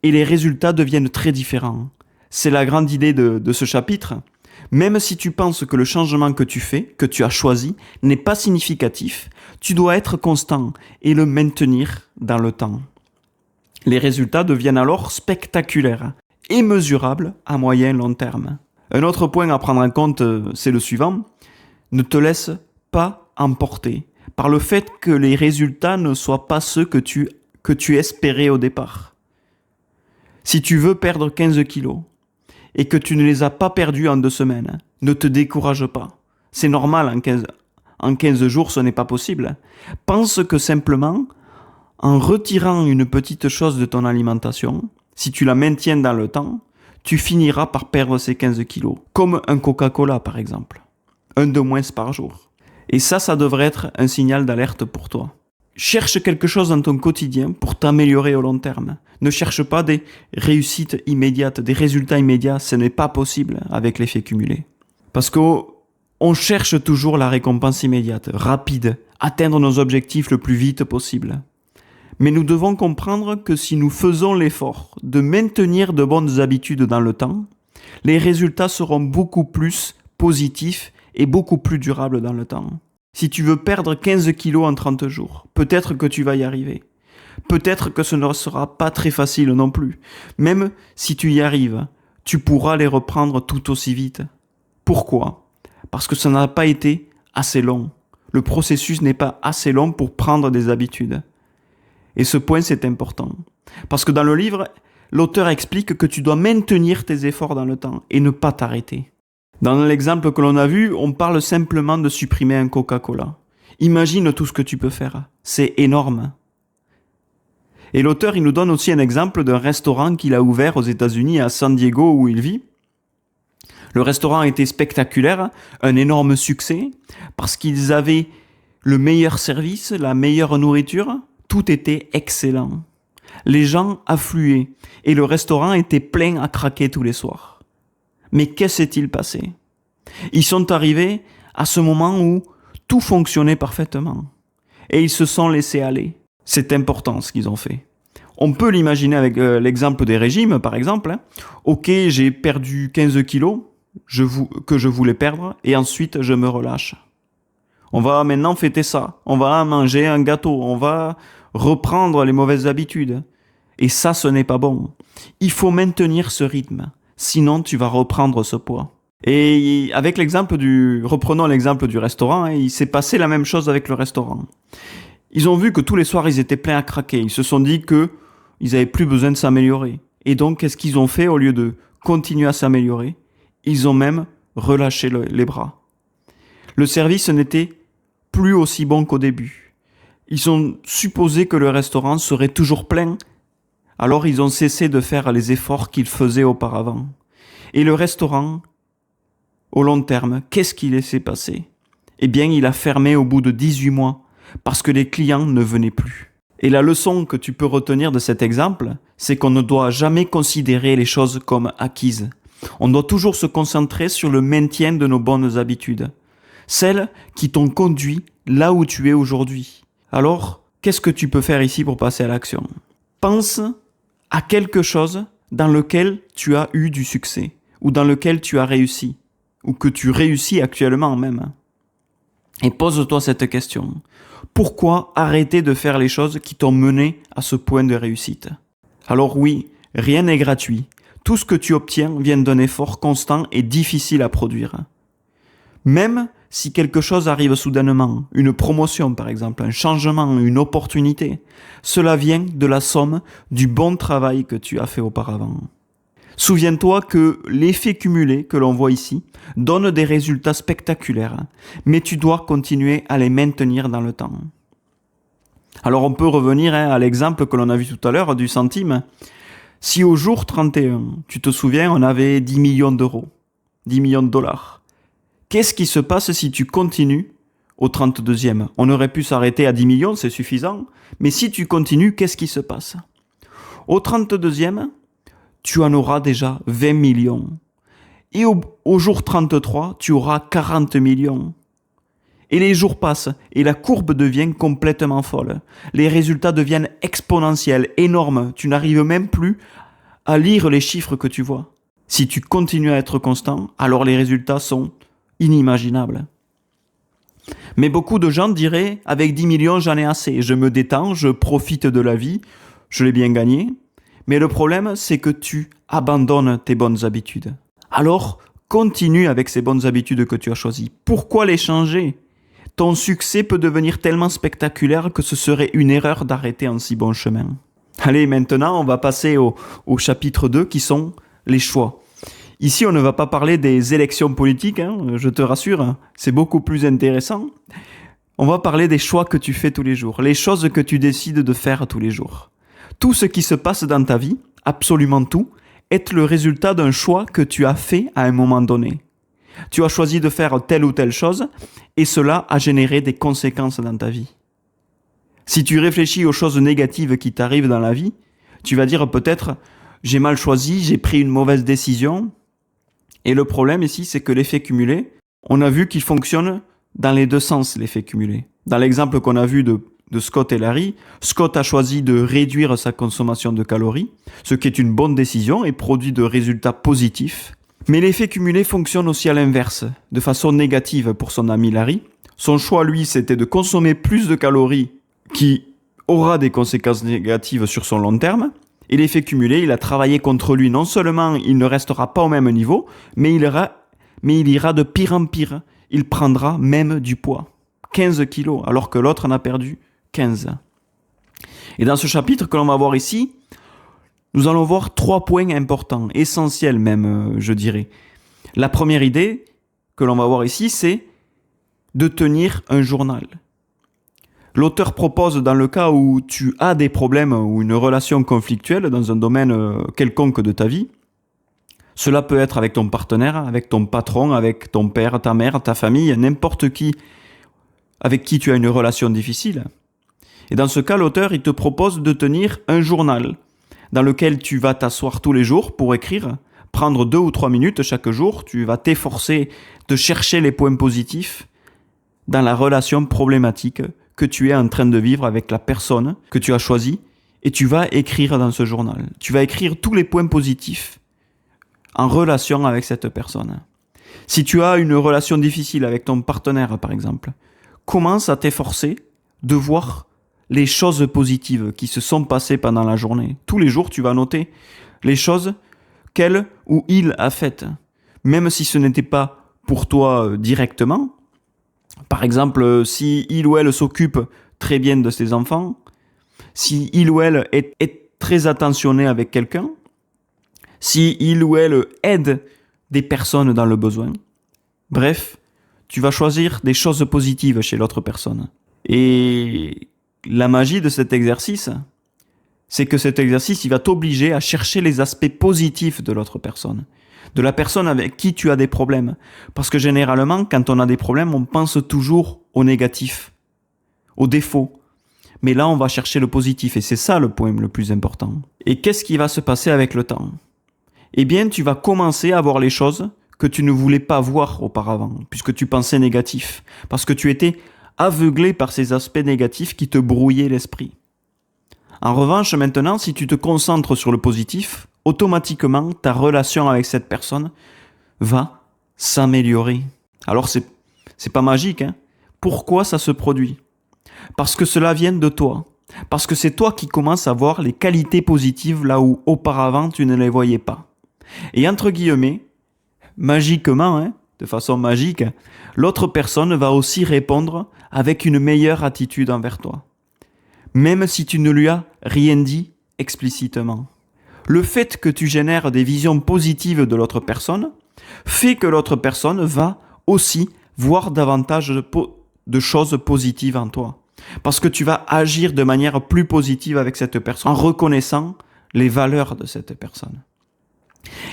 et les résultats deviennent très différents. C'est la grande idée de ce chapitre. Même si tu penses que le changement que tu fais, que tu as choisi, n'est pas significatif, tu dois être constant et le maintenir dans le temps. Les résultats deviennent alors spectaculaires et mesurables à moyen et long terme. Un autre point à prendre en compte, c'est le suivant. Ne te laisse pas emporter par le fait que les résultats ne soient pas ceux que tu espérais au départ. Si tu veux perdre 15 kilos et que tu ne les as pas perdus en 2 semaines, ne te décourage pas. C'est normal, en 15 jours, ce n'est pas possible. Pense que simplement, en retirant une petite chose de ton alimentation, si tu la maintiens dans le temps, tu finiras par perdre ces 15 kilos. Comme un Coca-Cola, par exemple. Un de moins par jour. Et ça devrait être un signal d'alerte pour toi. Cherche quelque chose dans ton quotidien pour t'améliorer au long terme. Ne cherche pas des réussites immédiates, des résultats immédiats. Ce n'est pas possible avec l'effet cumulé. Parce qu'on cherche toujours la récompense immédiate, rapide, atteindre nos objectifs le plus vite possible. Mais nous devons comprendre que si nous faisons l'effort de maintenir de bonnes habitudes dans le temps, les résultats seront beaucoup plus positifs et beaucoup plus durables dans le temps. Si tu veux perdre 15 kilos en 30 jours, peut-être que tu vas y arriver. Peut-être que ce ne sera pas très facile non plus. Même si tu y arrives, tu pourras les reprendre tout aussi vite. Pourquoi ? Parce que ça n'a pas été assez long. Le processus n'est pas assez long pour prendre des habitudes. Et ce point, c'est important. Parce que dans le livre, l'auteur explique que tu dois maintenir tes efforts dans le temps et ne pas t'arrêter. Dans l'exemple que l'on a vu, on parle simplement de supprimer un Coca-Cola. Imagine tout ce que tu peux faire. C'est énorme. Et l'auteur, il nous donne aussi un exemple d'un restaurant qu'il a ouvert aux États-Unis, à San Diego, où il vit. Le restaurant était spectaculaire, un énorme succès, parce qu'ils avaient le meilleur service, la meilleure nourriture. Tout était excellent. Les gens affluaient et le restaurant était plein à craquer tous les soirs. Mais qu'est-ce s'est-il passé ? Ils sont arrivés à ce moment où tout fonctionnait parfaitement. Et ils se sont laissés aller. C'est important ce qu'ils ont fait. On peut l'imaginer avec l'exemple des régimes, par exemple. Ok, j'ai perdu 15 kilos que je voulais perdre et ensuite je me relâche. On va maintenant fêter ça. On va manger un gâteau. On va reprendre les mauvaises habitudes. Et ça, ce n'est pas bon. Il faut maintenir ce rythme. Sinon, tu vas reprendre ce poids. Et reprenons l'exemple du restaurant, il s'est passé la même chose avec le restaurant. Ils ont vu que tous les soirs, ils étaient pleins à craquer. Ils se sont dit que ils avaient plus besoin de s'améliorer. Et donc, qu'est-ce qu'ils ont fait au lieu de continuer à s'améliorer ? Ils ont même relâché les bras. Le service n'était plus aussi bon qu'au début. Ils ont supposé que le restaurant serait toujours plein. Alors ils ont cessé de faire les efforts qu'ils faisaient auparavant. Et le restaurant, au long terme, qu'est-ce qui s'est passé ? Eh bien, il a fermé au bout de 18 mois, parce que les clients ne venaient plus. Et la leçon que tu peux retenir de cet exemple, c'est qu'on ne doit jamais considérer les choses comme acquises. On doit toujours se concentrer sur le maintien de nos bonnes habitudes, celles qui t'ont conduit là où tu es aujourd'hui. Alors, qu'est-ce que tu peux faire ici pour passer à l'action ? Pense à quelque chose dans lequel tu as eu du succès, ou dans lequel tu as réussi, ou que tu réussis actuellement même. Et pose-toi cette question. Pourquoi arrêter de faire les choses qui t'ont mené à ce point de réussite ? Alors oui, rien n'est gratuit. Tout ce que tu obtiens vient d'un effort constant et difficile à produire. Même si quelque chose arrive soudainement, une promotion par exemple, un changement, une opportunité, cela vient de la somme du bon travail que tu as fait auparavant. Souviens-toi que l'effet cumulé que l'on voit ici donne des résultats spectaculaires, mais tu dois continuer à les maintenir dans le temps. Alors on peut revenir à l'exemple que l'on a vu tout à l'heure du centime. Si au jour 31, tu te souviens, on avait 10 millions d'euros, 10 millions de dollars, qu'est-ce qui se passe si tu continues au 32e. On aurait pu s'arrêter à 10 millions, c'est suffisant. Mais si tu continues, qu'est-ce qui se passe? Au 32e, tu en auras déjà 20 millions. Et au jour 33, tu auras 40 millions. Et les jours passent et la courbe devient complètement folle. Les résultats deviennent exponentiels, énormes. Tu n'arrives même plus à lire les chiffres que tu vois. Si tu continues à être constant, alors les résultats sont inimaginables. Mais beaucoup de gens diraient, avec 10 millions, j'en ai assez. Je me détends, je profite de la vie, je l'ai bien gagné. Mais le problème, c'est que tu abandonnes tes bonnes habitudes. Alors, continue avec ces bonnes habitudes que tu as choisies. Pourquoi les changer? Ton succès peut devenir tellement spectaculaire que ce serait une erreur d'arrêter en si bon chemin. Allez, maintenant, on va passer au chapitre 2 qui sont les choix. Ici, on ne va pas parler des élections politiques, je te rassure, c'est beaucoup plus intéressant. On va parler des choix que tu fais tous les jours, les choses que tu décides de faire tous les jours. Tout ce qui se passe dans ta vie, absolument tout, est le résultat d'un choix que tu as fait à un moment donné. Tu as choisi de faire telle ou telle chose et cela a généré des conséquences dans ta vie. Si tu réfléchis aux choses négatives qui t'arrivent dans la vie, tu vas dire peut-être « j'ai mal choisi, j'ai pris une mauvaise décision ». Et le problème ici, c'est que l'effet cumulé, on a vu qu'il fonctionne dans les deux sens, l'effet cumulé. Dans l'exemple qu'on a vu de Scott et Larry, Scott a choisi de réduire sa consommation de calories, ce qui est une bonne décision et produit de résultats positifs. Mais l'effet cumulé fonctionne aussi à l'inverse, de façon négative pour son ami Larry. Son choix, lui, c'était de consommer plus de calories qui aura des conséquences négatives sur son long terme. Et l'effet cumulé, il a travaillé contre lui. Non seulement il ne restera pas au même niveau, mais il ira de pire en pire. Il prendra même du poids. 15 kilos, alors que l'autre en a perdu 15. Et dans ce chapitre que l'on va voir ici, nous allons voir 3 points importants, essentiels même, je dirais. La première idée que l'on va voir ici, c'est de tenir un journal. L'auteur propose, dans le cas où tu as des problèmes ou une relation conflictuelle dans un domaine quelconque de ta vie, cela peut être avec ton partenaire, avec ton patron, avec ton père, ta mère, ta famille, n'importe qui avec qui tu as une relation difficile. Et dans ce cas, l'auteur, il te propose de tenir un journal dans lequel tu vas t'asseoir tous les jours pour écrire, prendre 2 ou 3 minutes chaque jour, tu vas t'efforcer de chercher les points positifs dans la relation problématique que tu es en train de vivre avec la personne que tu as choisie et tu vas écrire dans ce journal. Tu vas écrire tous les points positifs en relation avec cette personne. Si tu as une relation difficile avec ton partenaire, par exemple, commence à t'efforcer de voir les choses positives qui se sont passées pendant la journée. Tous les jours, tu vas noter les choses qu'elle ou il a faites. Même si ce n'était pas pour toi directement. Par exemple, si il ou elle s'occupe très bien de ses enfants, si il ou elle est très attentionné avec quelqu'un, si il ou elle aide des personnes dans le besoin. Bref, tu vas choisir des choses positives chez l'autre personne. Et la magie de cet exercice, c'est que cet exercice, il va t'obliger à chercher les aspects positifs de l'autre personne, de la personne avec qui tu as des problèmes. Parce que généralement, quand on a des problèmes, on pense toujours au négatif, au défaut. Mais là, on va chercher le positif et c'est ça le point le plus important. Et qu'est-ce qui va se passer avec le temps? Eh bien, tu vas commencer à voir les choses que tu ne voulais pas voir auparavant, puisque tu pensais négatif, parce que tu étais aveuglé par ces aspects négatifs qui te brouillaient l'esprit. En revanche, maintenant, si tu te concentres sur le positif, automatiquement, ta relation avec cette personne va s'améliorer. Alors, c'est pas magique, hein? Pourquoi ça se produit? Parce que cela vient de toi. Parce que c'est toi qui commences à voir les qualités positives là où auparavant tu ne les voyais pas. Et entre guillemets, magiquement, de façon magique, l'autre personne va aussi répondre avec une meilleure attitude envers toi. Même si tu ne lui as rien dit explicitement. Le fait que tu génères des visions positives de l'autre personne fait que l'autre personne va aussi voir davantage de choses positives en toi. Parce que tu vas agir de manière plus positive avec cette personne en reconnaissant les valeurs de cette personne.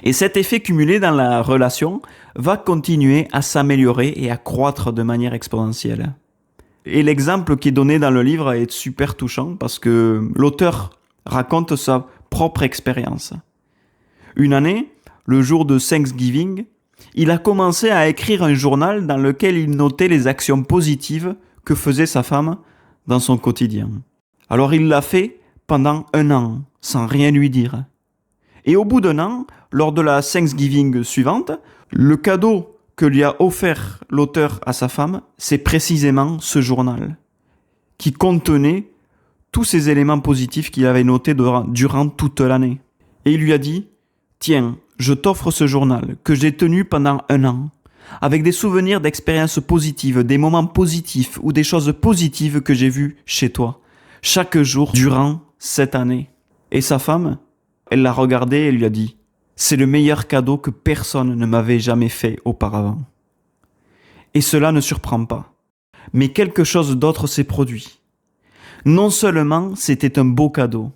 Et cet effet cumulé dans la relation va continuer à s'améliorer et à croître de manière exponentielle. Et l'exemple qui est donné dans le livre est super touchant parce que l'auteur raconte sa propre expérience. Une année, le jour de Thanksgiving, il a commencé à écrire un journal dans lequel il notait les actions positives que faisait sa femme dans son quotidien. Alors il l'a fait pendant 1 an, sans rien lui dire. Et au bout d'1 an, lors de la Thanksgiving suivante, le cadeau que lui a offert l'auteur à sa femme, c'est précisément ce journal, qui contenait tous ces éléments positifs qu'il avait notés durant toute l'année. Et il lui a dit « Tiens, je t'offre ce journal que j'ai tenu pendant 1 an, avec des souvenirs d'expériences positives, des moments positifs ou des choses positives que j'ai vues chez toi, chaque jour durant cette année. » Et sa femme, elle l'a regardé et lui a dit « C'est le meilleur cadeau que personne ne m'avait jamais fait auparavant. » Et cela ne surprend pas. Mais quelque chose d'autre s'est produit. Non seulement c'était un beau cadeau,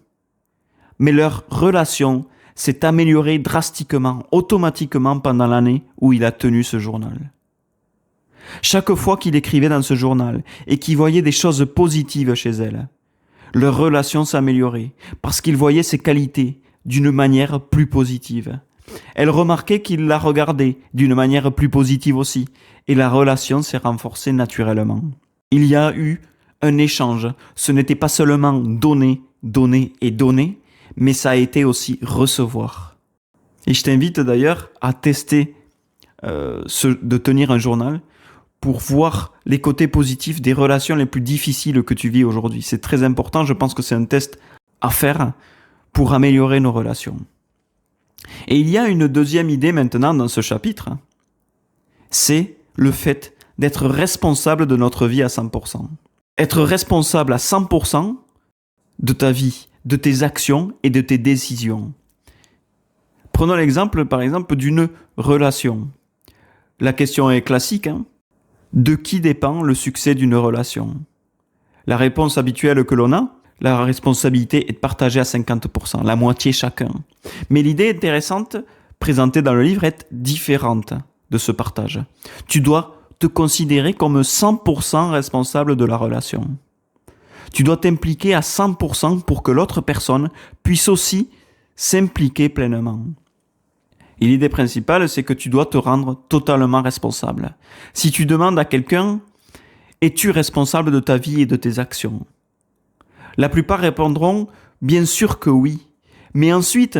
mais leur relation s'est améliorée drastiquement, automatiquement pendant l'année où il a tenu ce journal. Chaque fois qu'il écrivait dans ce journal et qu'il voyait des choses positives chez elle, leur relation s'améliorait parce qu'il voyait ses qualités d'une manière plus positive. Elle remarquait qu'il la regardait d'une manière plus positive aussi et la relation s'est renforcée naturellement. Il y a eu un échange. Ce n'était pas seulement donner, donner et donner, mais ça a été aussi recevoir. Et je t'invite d'ailleurs à tester de tenir un journal pour voir les côtés positifs des relations les plus difficiles que tu vis aujourd'hui. C'est très important, je pense que c'est un test à faire pour améliorer nos relations. Et il y a une deuxième idée maintenant dans ce chapitre, c'est le fait d'être responsable de notre vie à 100%. Être responsable à 100% de ta vie, de tes actions et de tes décisions. Prenons l'exemple, par exemple, d'une relation. La question est classique, hein ? De qui dépend le succès d'une relation ? La réponse habituelle que l'on a, la responsabilité est partagée à 50%, la moitié chacun. Mais l'idée intéressante présentée dans le livre est différente de ce partage. Tu dois te considérer comme 100% responsable de la relation. Tu dois t'impliquer à 100% pour que l'autre personne puisse aussi s'impliquer pleinement. Et l'idée principale, c'est que tu dois te rendre totalement responsable. Si tu demandes à quelqu'un, es-tu responsable de ta vie et de tes actions ? La plupart répondront, bien sûr que oui. Mais ensuite,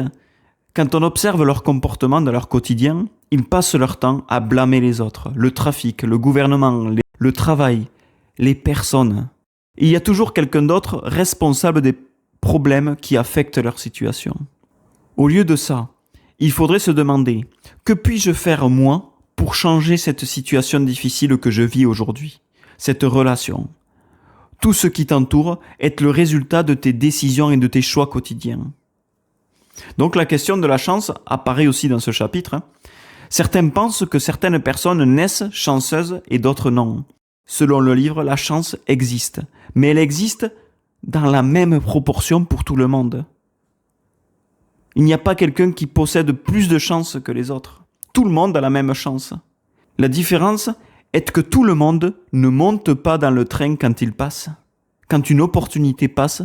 quand on observe leur comportement dans leur quotidien, ils passent leur temps à blâmer les autres, le trafic, le gouvernement, le travail, les personnes. Il y a toujours quelqu'un d'autre responsable des problèmes qui affectent leur situation. Au lieu de ça, il faudrait se demander, que puis-je faire moi pour changer cette situation difficile que je vis aujourd'hui, cette relation ? Tout ce qui t'entoure est le résultat de tes décisions et de tes choix quotidiens. Donc la question de la chance apparaît aussi dans ce chapitre. Certains pensent que certaines personnes naissent chanceuses et d'autres non. Selon le livre, la chance existe, mais elle existe dans la même proportion pour tout le monde. Il n'y a pas quelqu'un qui possède plus de chance que les autres. Tout le monde a la même chance. La différence est que tout le monde ne monte pas dans le train quand il passe. Quand une opportunité passe,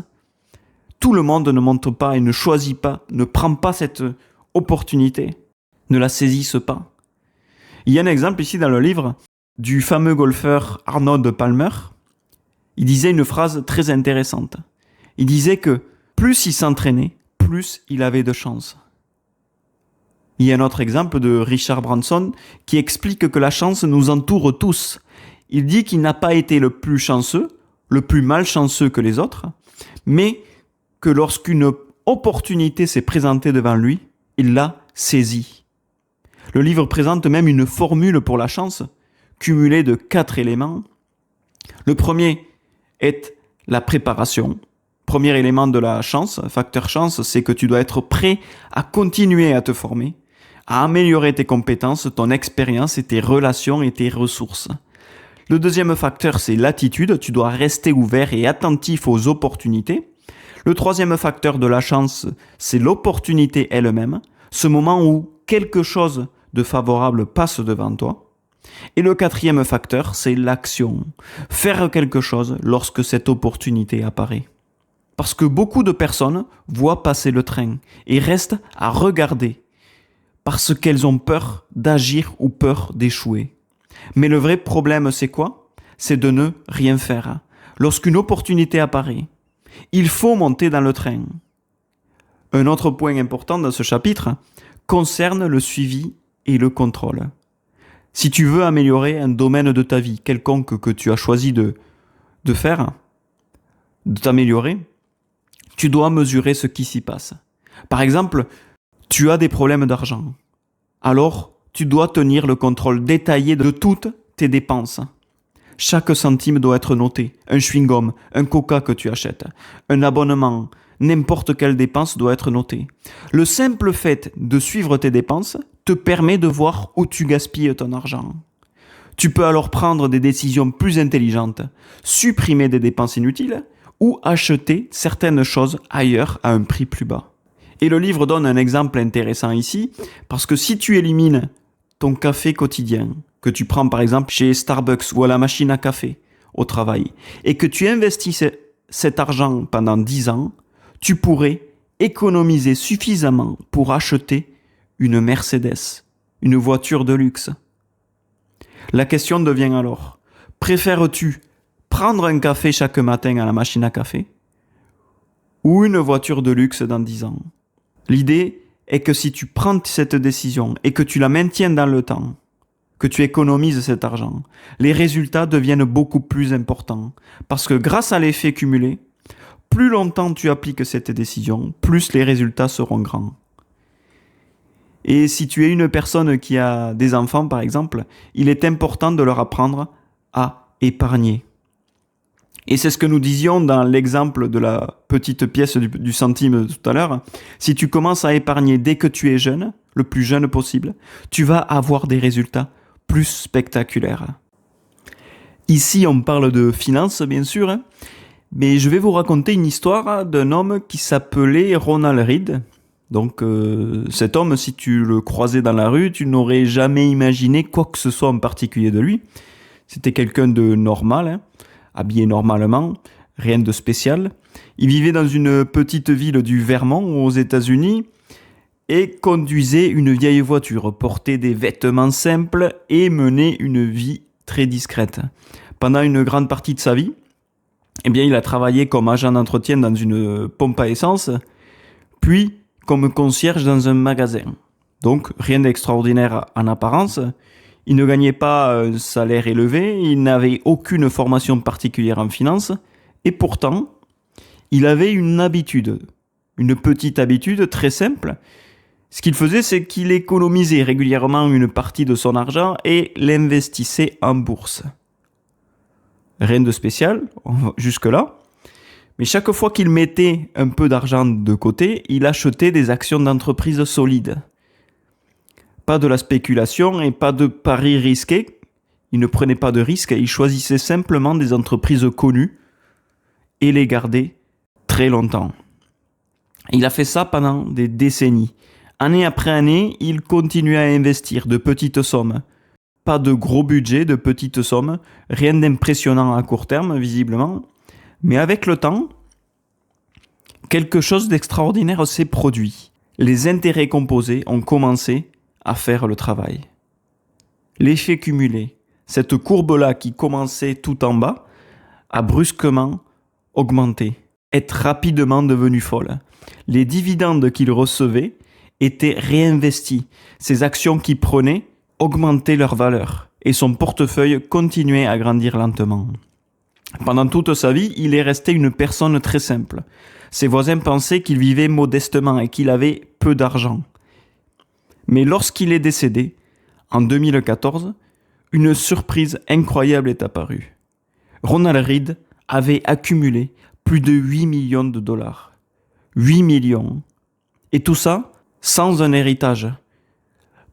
tout le monde ne monte pas et ne choisit pas, ne prend pas cette opportunité, ne la saisisse pas. Il y a un exemple ici dans le livre du fameux golfeur Arnold Palmer. Il disait une phrase très intéressante. Il disait que plus il s'entraînait, plus il avait de chance. Il y a un autre exemple de Richard Branson qui explique que la chance nous entoure tous. Il dit qu'il n'a pas été le plus chanceux, le plus malchanceux que les autres, mais que lorsqu'une opportunité s'est présentée devant lui, il l'a saisie. Le livre présente même une formule pour la chance, cumulée de 4 éléments. Le premier est la préparation. Premier élément de la chance, facteur chance, c'est que tu dois être prêt à continuer à te former, à améliorer tes compétences, ton expérience et tes relations et tes ressources. Le deuxième facteur, c'est l'attitude. Tu dois rester ouvert et attentif aux opportunités. Le troisième facteur de la chance, c'est l'opportunité elle-même, ce moment où quelque chose de favorable passe devant toi. Et le quatrième facteur, c'est l'action. Faire quelque chose lorsque cette opportunité apparaît. Parce que beaucoup de personnes voient passer le train et restent à regarder parce qu'elles ont peur d'agir ou peur d'échouer. Mais le vrai problème, c'est quoi? C'est de ne rien faire. Lorsqu'une opportunité apparaît, il faut monter dans le train. Un autre point important dans ce chapitre concerne le suivi et le contrôle. Si tu veux améliorer un domaine de ta vie, quelconque que tu as choisi de faire, de t'améliorer, tu dois mesurer ce qui s'y passe. Par exemple, tu as des problèmes d'argent. Alors, tu dois tenir le contrôle détaillé de toutes tes dépenses. Chaque centime doit être noté. Un chewing-gum, un coca que tu achètes, un abonnement, n'importe quelle dépense doit être notée. Le simple fait de suivre tes dépenses te permet de voir où tu gaspilles ton argent. Tu peux alors prendre des décisions plus intelligentes, supprimer des dépenses inutiles ou acheter certaines choses ailleurs à un prix plus bas. Et le livre donne un exemple intéressant ici, parce que si tu élimines ton café quotidien, que tu prends par exemple chez Starbucks ou à la machine à café au travail, et que tu investis cet argent pendant 10 ans, tu pourrais économiser suffisamment pour acheter une Mercedes, une voiture de luxe. La question devient alors, préfères-tu prendre un café chaque matin à la machine à café ou une voiture de luxe dans 10 ans? L'idée est que si tu prends cette décision et que tu la maintiens dans le temps, que tu économises cet argent, les résultats deviennent beaucoup plus importants. Parce que grâce à l'effet cumulé, plus longtemps tu appliques cette décision, plus les résultats seront grands. Et si tu es une personne qui a des enfants, par exemple, il est important de leur apprendre à épargner. Et c'est ce que nous disions dans l'exemple de la petite pièce du centime tout à l'heure. Si tu commences à épargner dès que tu es jeune, le plus jeune possible, tu vas avoir des résultats plus spectaculaires. Ici, on parle de finances, bien sûr, mais je vais vous raconter une histoire d'un homme qui s'appelait Ronald Read. Donc cet homme, si tu le croisais dans la rue, tu n'aurais jamais imaginé quoi que ce soit en particulier de lui. C'était quelqu'un de normal, habillé normalement, rien de spécial. Il vivait dans une petite ville du Vermont aux États-Unis et conduisait une vieille voiture, portait des vêtements simples et menait une vie très discrète. Pendant une grande partie de sa vie, il a travaillé comme agent d'entretien dans une pompe à essence, puis comme concierge dans un magasin. Donc rien d'extraordinaire en apparence. Il ne gagnait pas un salaire élevé, il n'avait aucune formation particulière en finance, et pourtant, il avait une petite habitude très simple. Ce qu'il faisait, c'est qu'il économisait régulièrement une partie de son argent et l'investissait en bourse. Rien de spécial, jusque-là. Mais chaque fois qu'il mettait un peu d'argent de côté, il achetait des actions d'entreprises solides. Pas de la spéculation et pas de paris risqués. Il ne prenait pas de risques, il choisissait simplement des entreprises connues et les gardait très longtemps. Il a fait ça pendant des décennies. Année après année, il continuait à investir de petites sommes. Pas de gros budget, de petites sommes, rien d'impressionnant à court terme, visiblement. Mais avec le temps, quelque chose d'extraordinaire s'est produit. Les intérêts composés ont commencé à faire le travail. L'effet cumulé, cette courbe-là qui commençait tout en bas, a brusquement augmenté, est rapidement devenue folle. Les dividendes qu'il recevait étaient réinvestis. Ces actions qu'il prenait augmentaient leur valeur et son portefeuille continuait à grandir lentement. Pendant toute sa vie, il est resté une personne très simple. Ses voisins pensaient qu'il vivait modestement et qu'il avait peu d'argent. Mais lorsqu'il est décédé, en 2014, une surprise incroyable est apparue. Ronald Read avait accumulé plus de 8 millions de dollars. 8 millions. Et tout ça sans un héritage.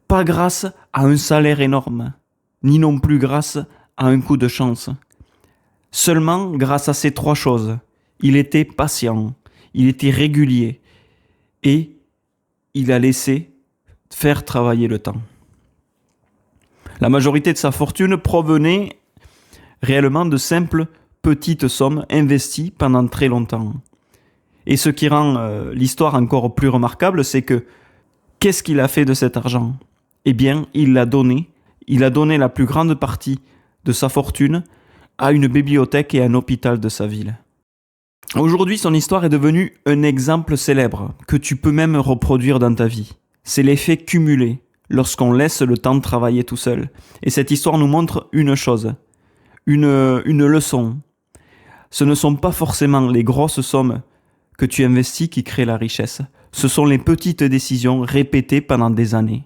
Pas grâce à un salaire énorme, ni non plus grâce à un coup de chance. Seulement grâce à ces 3 choses. Il était patient, il était régulier et il a laissé faire travailler le temps. La majorité de sa fortune provenait réellement de simples petites sommes investies pendant très longtemps. Et ce qui rend l'histoire encore plus remarquable, c'est que qu'est-ce qu'il a fait de cet argent ? Eh bien, il l'a donné. Il a donné la plus grande partie de sa fortune à une bibliothèque et à un hôpital de sa ville. Aujourd'hui, son histoire est devenue un exemple célèbre que tu peux même reproduire dans ta vie. C'est l'effet cumulé lorsqu'on laisse le temps travailler tout seul. Et cette histoire nous montre une chose, une leçon. Ce ne sont pas forcément les grosses sommes que tu investis qui créent la richesse. Ce sont les petites décisions répétées pendant des années.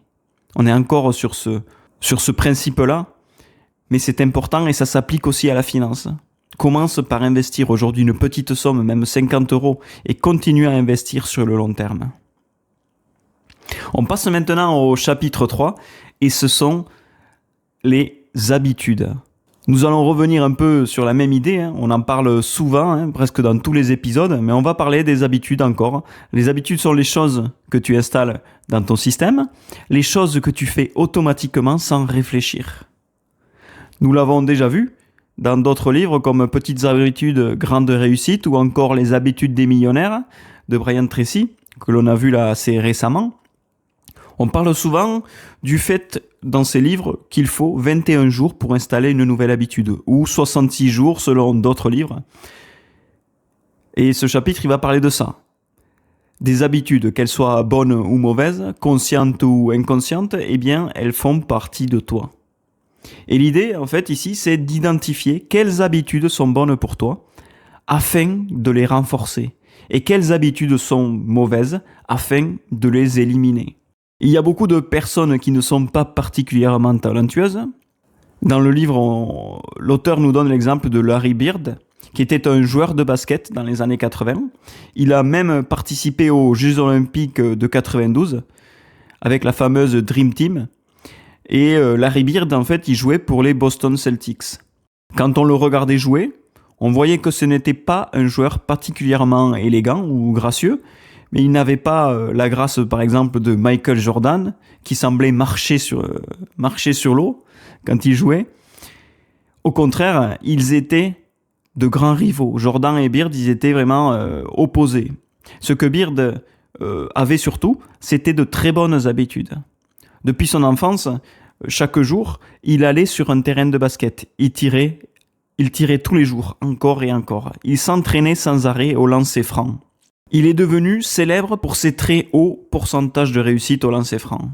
On est encore sur ce principe-là, mais c'est important et ça s'applique aussi à la finance. Commence par investir aujourd'hui une petite somme, même 50 €, et continue à investir sur le long terme. On passe maintenant au chapitre 3, et ce sont les habitudes. Nous allons revenir un peu sur la même idée, on en parle souvent, presque dans tous les épisodes, mais on va parler des habitudes encore. Les habitudes sont les choses que tu installes dans ton système, les choses que tu fais automatiquement sans réfléchir. Nous l'avons déjà vu dans d'autres livres comme Petites habitudes, grandes réussites ou encore Les habitudes des millionnaires de Brian Tracy, que l'on a vu là assez récemment. On parle souvent du fait dans ces livres qu'il faut 21 jours pour installer une nouvelle habitude, ou 66 jours selon d'autres livres. Et ce chapitre, il va parler de ça. Des habitudes, qu'elles soient bonnes ou mauvaises, conscientes ou inconscientes, eh bien, elles font partie de toi. Et l'idée, en fait, ici, c'est d'identifier quelles habitudes sont bonnes pour toi, afin de les renforcer, et quelles habitudes sont mauvaises, afin de les éliminer. Il y a beaucoup de personnes qui ne sont pas particulièrement talentueuses. Dans le livre, l'auteur nous donne l'exemple de Larry Bird, qui était un joueur de basket dans les années 80. Il a même participé aux Jeux Olympiques de 92 avec la fameuse Dream Team. Et Larry Bird, en fait, il jouait pour les Boston Celtics. Quand on le regardait jouer, on voyait que ce n'était pas un joueur particulièrement élégant ou gracieux, mais il n'avait pas la grâce, par exemple, de Michael Jordan, qui semblait marcher sur l'eau quand il jouait. Au contraire, ils étaient de grands rivaux. Jordan et Bird, ils étaient vraiment opposés. Ce que Bird avait surtout, c'était de très bonnes habitudes. Depuis son enfance, chaque jour, il allait sur un terrain de basket. Il tirait tous les jours, encore et encore. Il s'entraînait sans arrêt au lancer franc. Il est devenu célèbre pour ses très hauts pourcentages de réussite au lancer franc.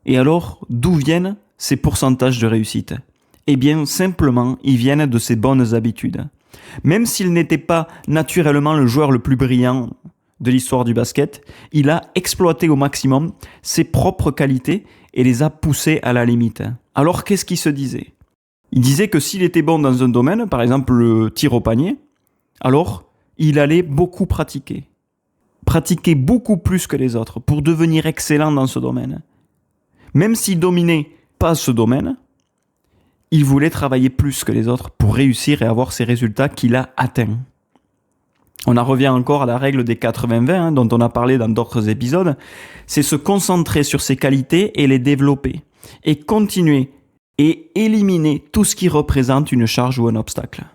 Et alors, d'où viennent ces pourcentages de réussite ? Eh bien, simplement, ils viennent de ses bonnes habitudes. Même s'il n'était pas naturellement le joueur le plus brillant de l'histoire du basket, il a exploité au maximum ses propres qualités et les a poussées à la limite. Alors, qu'est-ce qu'il se disait ? Il disait que s'il était bon dans un domaine, par exemple le tir au panier, alors il allait beaucoup pratiquer beaucoup plus que les autres pour devenir excellent dans ce domaine. Même s'il dominait pas ce domaine, il voulait travailler plus que les autres pour réussir et avoir ces résultats qu'il a atteints. On en revient encore à la règle des 80-20 dont on a parlé dans d'autres épisodes. C'est se concentrer sur ses qualités et les développer. Et continuer et éliminer tout ce qui représente une charge ou un obstacle.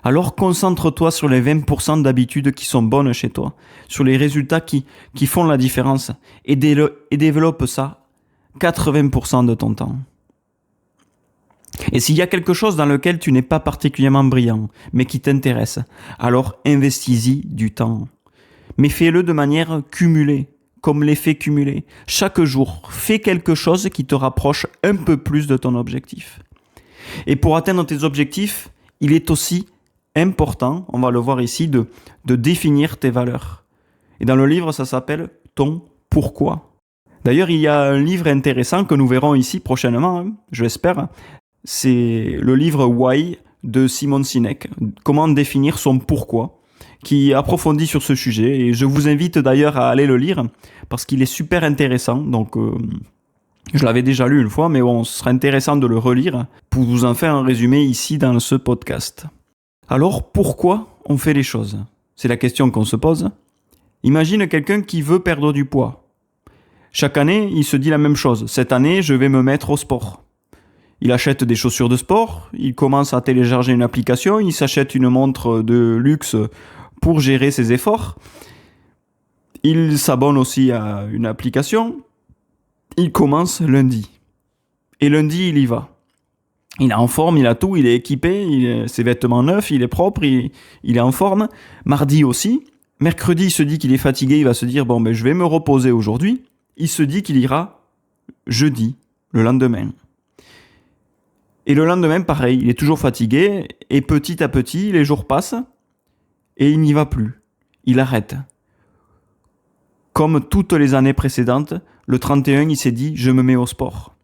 Alors concentre-toi sur les 20% d'habitudes qui sont bonnes chez toi, sur les résultats qui font la différence et développe ça 80% de ton temps. Et s'il y a quelque chose dans lequel tu n'es pas particulièrement brillant, mais qui t'intéresse, alors investis-y du temps. Mais fais-le de manière cumulée, comme l'effet cumulé. Chaque jour, fais quelque chose qui te rapproche un peu plus de ton objectif. Et pour atteindre tes objectifs, il est aussi important, on va le voir ici, de définir tes valeurs. Et dans le livre, ça s'appelle « Ton pourquoi ». D'ailleurs, il y a un livre intéressant que nous verrons ici prochainement, je l'espère. C'est le livre « Why » de Simon Sinek. Comment définir son pourquoi, qui approfondit sur ce sujet. Et je vous invite d'ailleurs à aller le lire, parce qu'il est super intéressant. Donc, je l'avais déjà lu une fois, mais bon, ce sera intéressant de le relire pour vous en faire un résumé ici dans ce podcast. Alors, pourquoi on fait les choses ? C'est la question qu'on se pose. Imagine quelqu'un qui veut perdre du poids. Chaque année, il se dit la même chose. Cette année, je vais me mettre au sport. Il achète des chaussures de sport, il commence à télécharger une application, il s'achète une montre de luxe pour gérer ses efforts. Il s'abonne aussi à une application. Il commence lundi. Et lundi, il y va. Il est en forme, il a tout, il est équipé, ses vêtements neufs, il est propre, il est en forme. Mardi aussi. Mercredi, il se dit qu'il est fatigué, il va se dire, bon, ben, je vais me reposer aujourd'hui. Il se dit qu'il ira jeudi, le lendemain. Et le lendemain, pareil, il est toujours fatigué, et petit à petit, les jours passent, et il n'y va plus. Il arrête. Comme toutes les années précédentes, le 31, il s'est dit, je me mets au sport.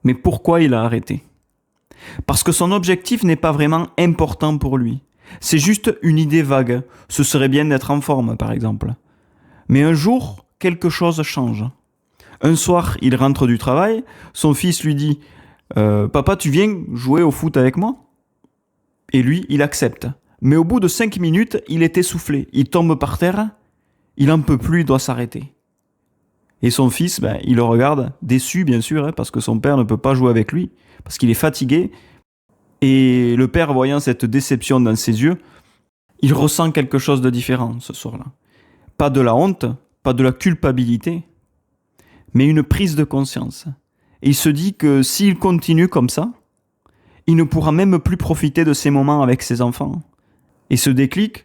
Mais pourquoi il a arrêté ? Parce que son objectif n'est pas vraiment important pour lui. C'est juste une idée vague. Ce serait bien d'être en forme, par exemple. Mais un jour, quelque chose change. Un soir, il rentre du travail, son fils lui dit « Papa, tu viens jouer au foot avec moi ?» Et lui, il accepte. Mais au bout de 5 minutes, il est essoufflé. Il tombe par terre, il n'en peut plus, il doit s'arrêter. Et son fils, il le regarde, déçu bien sûr, parce que son père ne peut pas jouer avec lui, parce qu'il est fatigué. Et le père, voyant cette déception dans ses yeux, il ressent quelque chose de différent ce soir-là. Pas de la honte, pas de la culpabilité, mais une prise de conscience. Et il se dit que s'il continue comme ça, il ne pourra même plus profiter de ces moments avec ses enfants. Et ce déclic,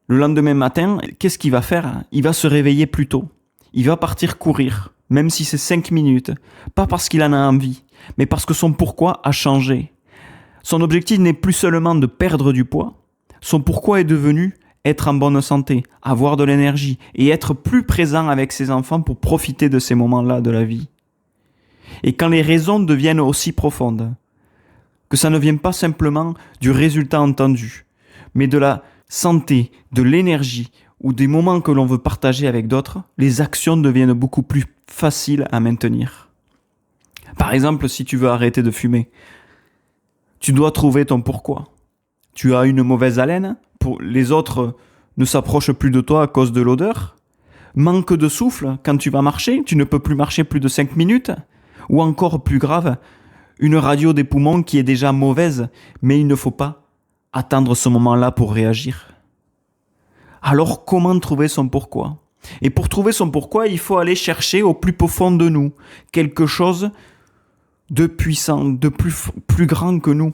le lendemain matin, qu'est-ce qu'il va faire ? Il va se réveiller plus tôt. Il va partir courir, même si c'est 5 minutes. Pas parce qu'il en a envie, mais parce que son pourquoi a changé. Son objectif n'est plus seulement de perdre du poids. Son pourquoi est devenu être en bonne santé, avoir de l'énergie et être plus présent avec ses enfants pour profiter de ces moments-là de la vie. Et quand les raisons deviennent aussi profondes, que ça ne vient pas simplement du résultat entendu, mais de la santé, de l'énergie ou des moments que l'on veut partager avec d'autres, les actions deviennent beaucoup plus faciles à maintenir. Par exemple, si tu veux arrêter de fumer, tu dois trouver ton pourquoi. Tu as une mauvaise haleine, les autres ne s'approchent plus de toi à cause de l'odeur. Manque de souffle quand tu vas marcher, tu ne peux plus marcher plus de 5 minutes. Ou encore plus grave, une radio des poumons qui est déjà mauvaise, mais il ne faut pas attendre ce moment-là pour réagir. Alors comment trouver son pourquoi ? Et pour trouver son pourquoi, il faut aller chercher au plus profond de nous, quelque chose de puissant, de plus grand que nous.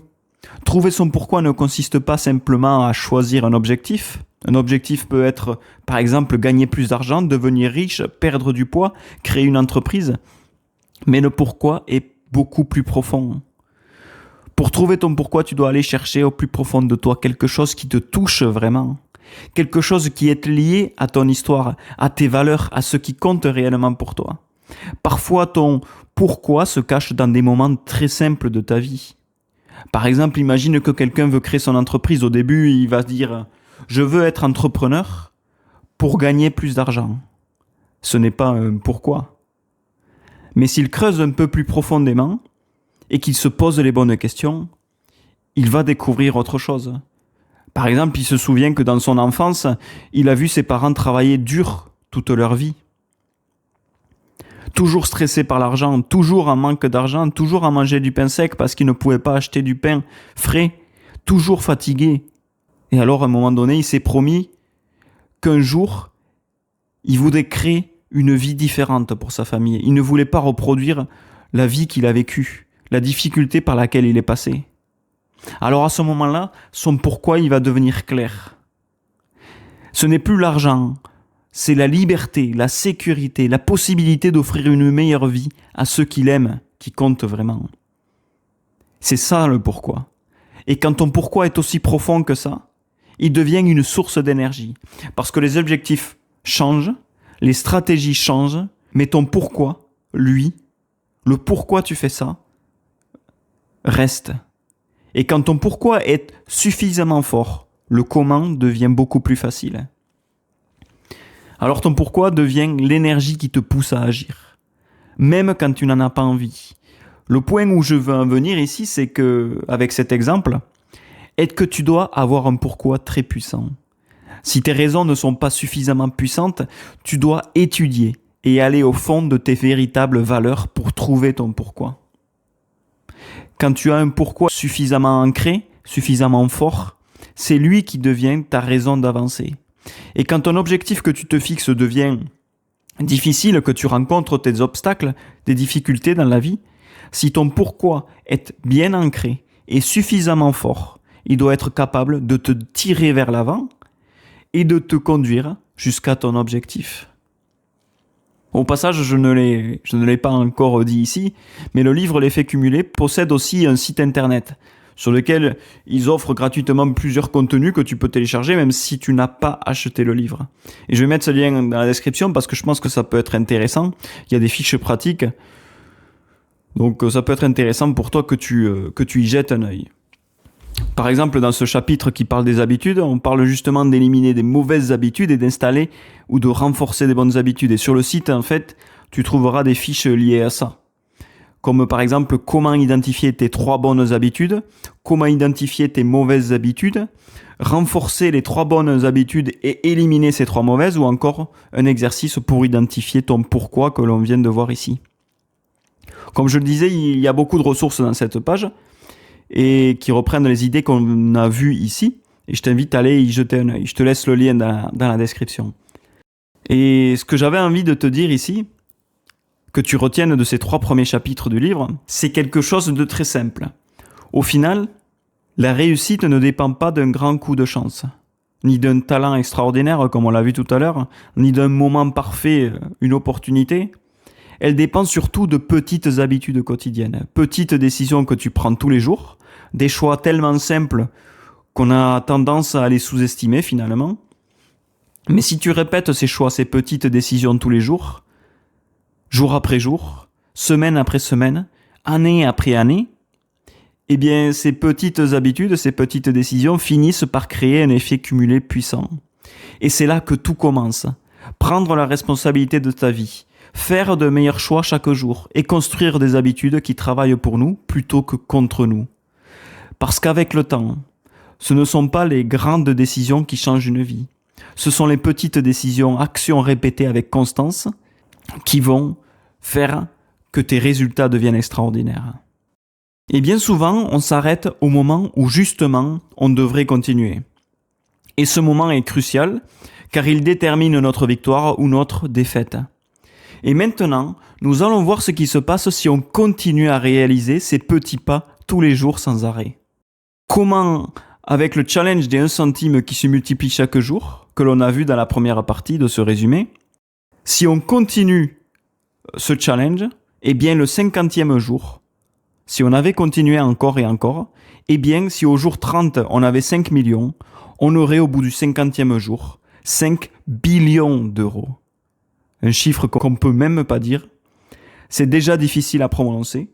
Trouver son pourquoi ne consiste pas simplement à choisir un objectif. Un objectif peut être, par exemple, gagner plus d'argent, devenir riche, perdre du poids, créer une entreprise. Mais le pourquoi est beaucoup plus profond. Pour trouver ton pourquoi, tu dois aller chercher au plus profond de toi quelque chose qui te touche vraiment. Quelque chose qui est lié à ton histoire, à tes valeurs, à ce qui compte réellement pour toi. Parfois, ton pourquoi se cache dans des moments très simples de ta vie. Par exemple, imagine que quelqu'un veut créer son entreprise. Au début, il va se dire « Je veux être entrepreneur pour gagner plus d'argent ». Ce n'est pas un pourquoi. Mais s'il creuse un peu plus profondément et qu'il se pose les bonnes questions, il va découvrir autre chose. Par exemple, il se souvient que dans son enfance, il a vu ses parents travailler dur toute leur vie. Toujours stressés par l'argent, toujours en manque d'argent, toujours à manger du pain sec parce qu'ils ne pouvaient pas acheter du pain frais, toujours fatigués. Et alors, à un moment donné, il s'est promis qu'un jour, il voudrait créer une vie différente pour sa famille. Il ne voulait pas reproduire la vie qu'il a vécue, la difficulté par laquelle il est passé. Alors à ce moment-là, son pourquoi il va devenir clair. Ce n'est plus l'argent, c'est la liberté, la sécurité, la possibilité d'offrir une meilleure vie à ceux qu'il aime, qui compte vraiment. C'est ça le pourquoi. Et quand ton pourquoi est aussi profond que ça, il devient une source d'énergie. Parce que les objectifs changent, les stratégies changent, mais ton pourquoi, lui, le pourquoi tu fais ça, reste. Et quand ton pourquoi est suffisamment fort, le comment devient beaucoup plus facile. Alors ton pourquoi devient l'énergie qui te pousse à agir, même quand tu n'en as pas envie. Le point où je veux en venir ici, c'est que, avec cet exemple, est que tu dois avoir un pourquoi très puissant. Si tes raisons ne sont pas suffisamment puissantes, tu dois étudier et aller au fond de tes véritables valeurs pour trouver ton pourquoi. Quand tu as un pourquoi suffisamment ancré, suffisamment fort, c'est lui qui devient ta raison d'avancer. Et quand ton objectif que tu te fixes devient difficile, que tu rencontres des obstacles, des difficultés dans la vie, si ton pourquoi est bien ancré et suffisamment fort, il doit être capable de te tirer vers l'avant et de te conduire jusqu'à ton objectif. Au passage, je ne l'ai pas encore dit ici, mais le livre L'effet cumulé possède aussi un site internet sur lequel ils offrent gratuitement plusieurs contenus que tu peux télécharger même si tu n'as pas acheté le livre. Et je vais mettre ce lien dans la description parce que je pense que ça peut être intéressant. Il y a des fiches pratiques, donc ça peut être intéressant pour toi que tu y jettes un œil. Par exemple, dans ce chapitre qui parle des habitudes, on parle justement d'éliminer des mauvaises habitudes et d'installer ou de renforcer des bonnes habitudes. Et sur le site, en fait, tu trouveras des fiches liées à ça. Comme par exemple, comment identifier tes 3 bonnes habitudes, comment identifier tes mauvaises habitudes, renforcer les 3 bonnes habitudes et éliminer ces 3 mauvaises, ou encore un exercice pour identifier ton pourquoi que l'on vient de voir ici. Comme je le disais, il y a beaucoup de ressources dans cette page et qui reprennent les idées qu'on a vues ici. Et je t'invite à aller y jeter un œil. Je te laisse le lien dans la description. Et ce que j'avais envie de te dire ici, que tu retiennes de ces 3 premiers chapitres du livre, c'est quelque chose de très simple. Au final, la réussite ne dépend pas d'un grand coup de chance, ni d'un talent extraordinaire, comme on l'a vu tout à l'heure, ni d'un moment parfait, une opportunité. Elle dépend surtout de petites habitudes quotidiennes, petites décisions que tu prends tous les jours, des choix tellement simples qu'on a tendance à les sous-estimer finalement. Mais si tu répètes ces choix, ces petites décisions tous les jours, jour après jour, semaine après semaine, année après année, eh bien ces petites habitudes, ces petites décisions finissent par créer un effet cumulé puissant. Et c'est là que tout commence. Prendre la responsabilité de ta vie, faire de meilleurs choix chaque jour et construire des habitudes qui travaillent pour nous plutôt que contre nous. Parce qu'avec le temps, ce ne sont pas les grandes décisions qui changent une vie. Ce sont les petites décisions, actions répétées avec constance, qui vont faire que tes résultats deviennent extraordinaires. Et bien souvent, on s'arrête au moment où justement on devrait continuer. Et ce moment est crucial, car il détermine notre victoire ou notre défaite. Et maintenant, nous allons voir ce qui se passe si on continue à réaliser ces petits pas tous les jours sans arrêt. Comment, avec le challenge des 1 centime qui se multiplie chaque jour, que l'on a vu dans la première partie de ce résumé, si on continue ce challenge, eh bien le 50e jour, si on avait continué encore et encore, eh bien si au jour 30 on avait 5 millions, on aurait au bout du 50e jour 5 billions d'euros. Un chiffre qu'on ne peut même pas dire. C'est déjà difficile à prononcer,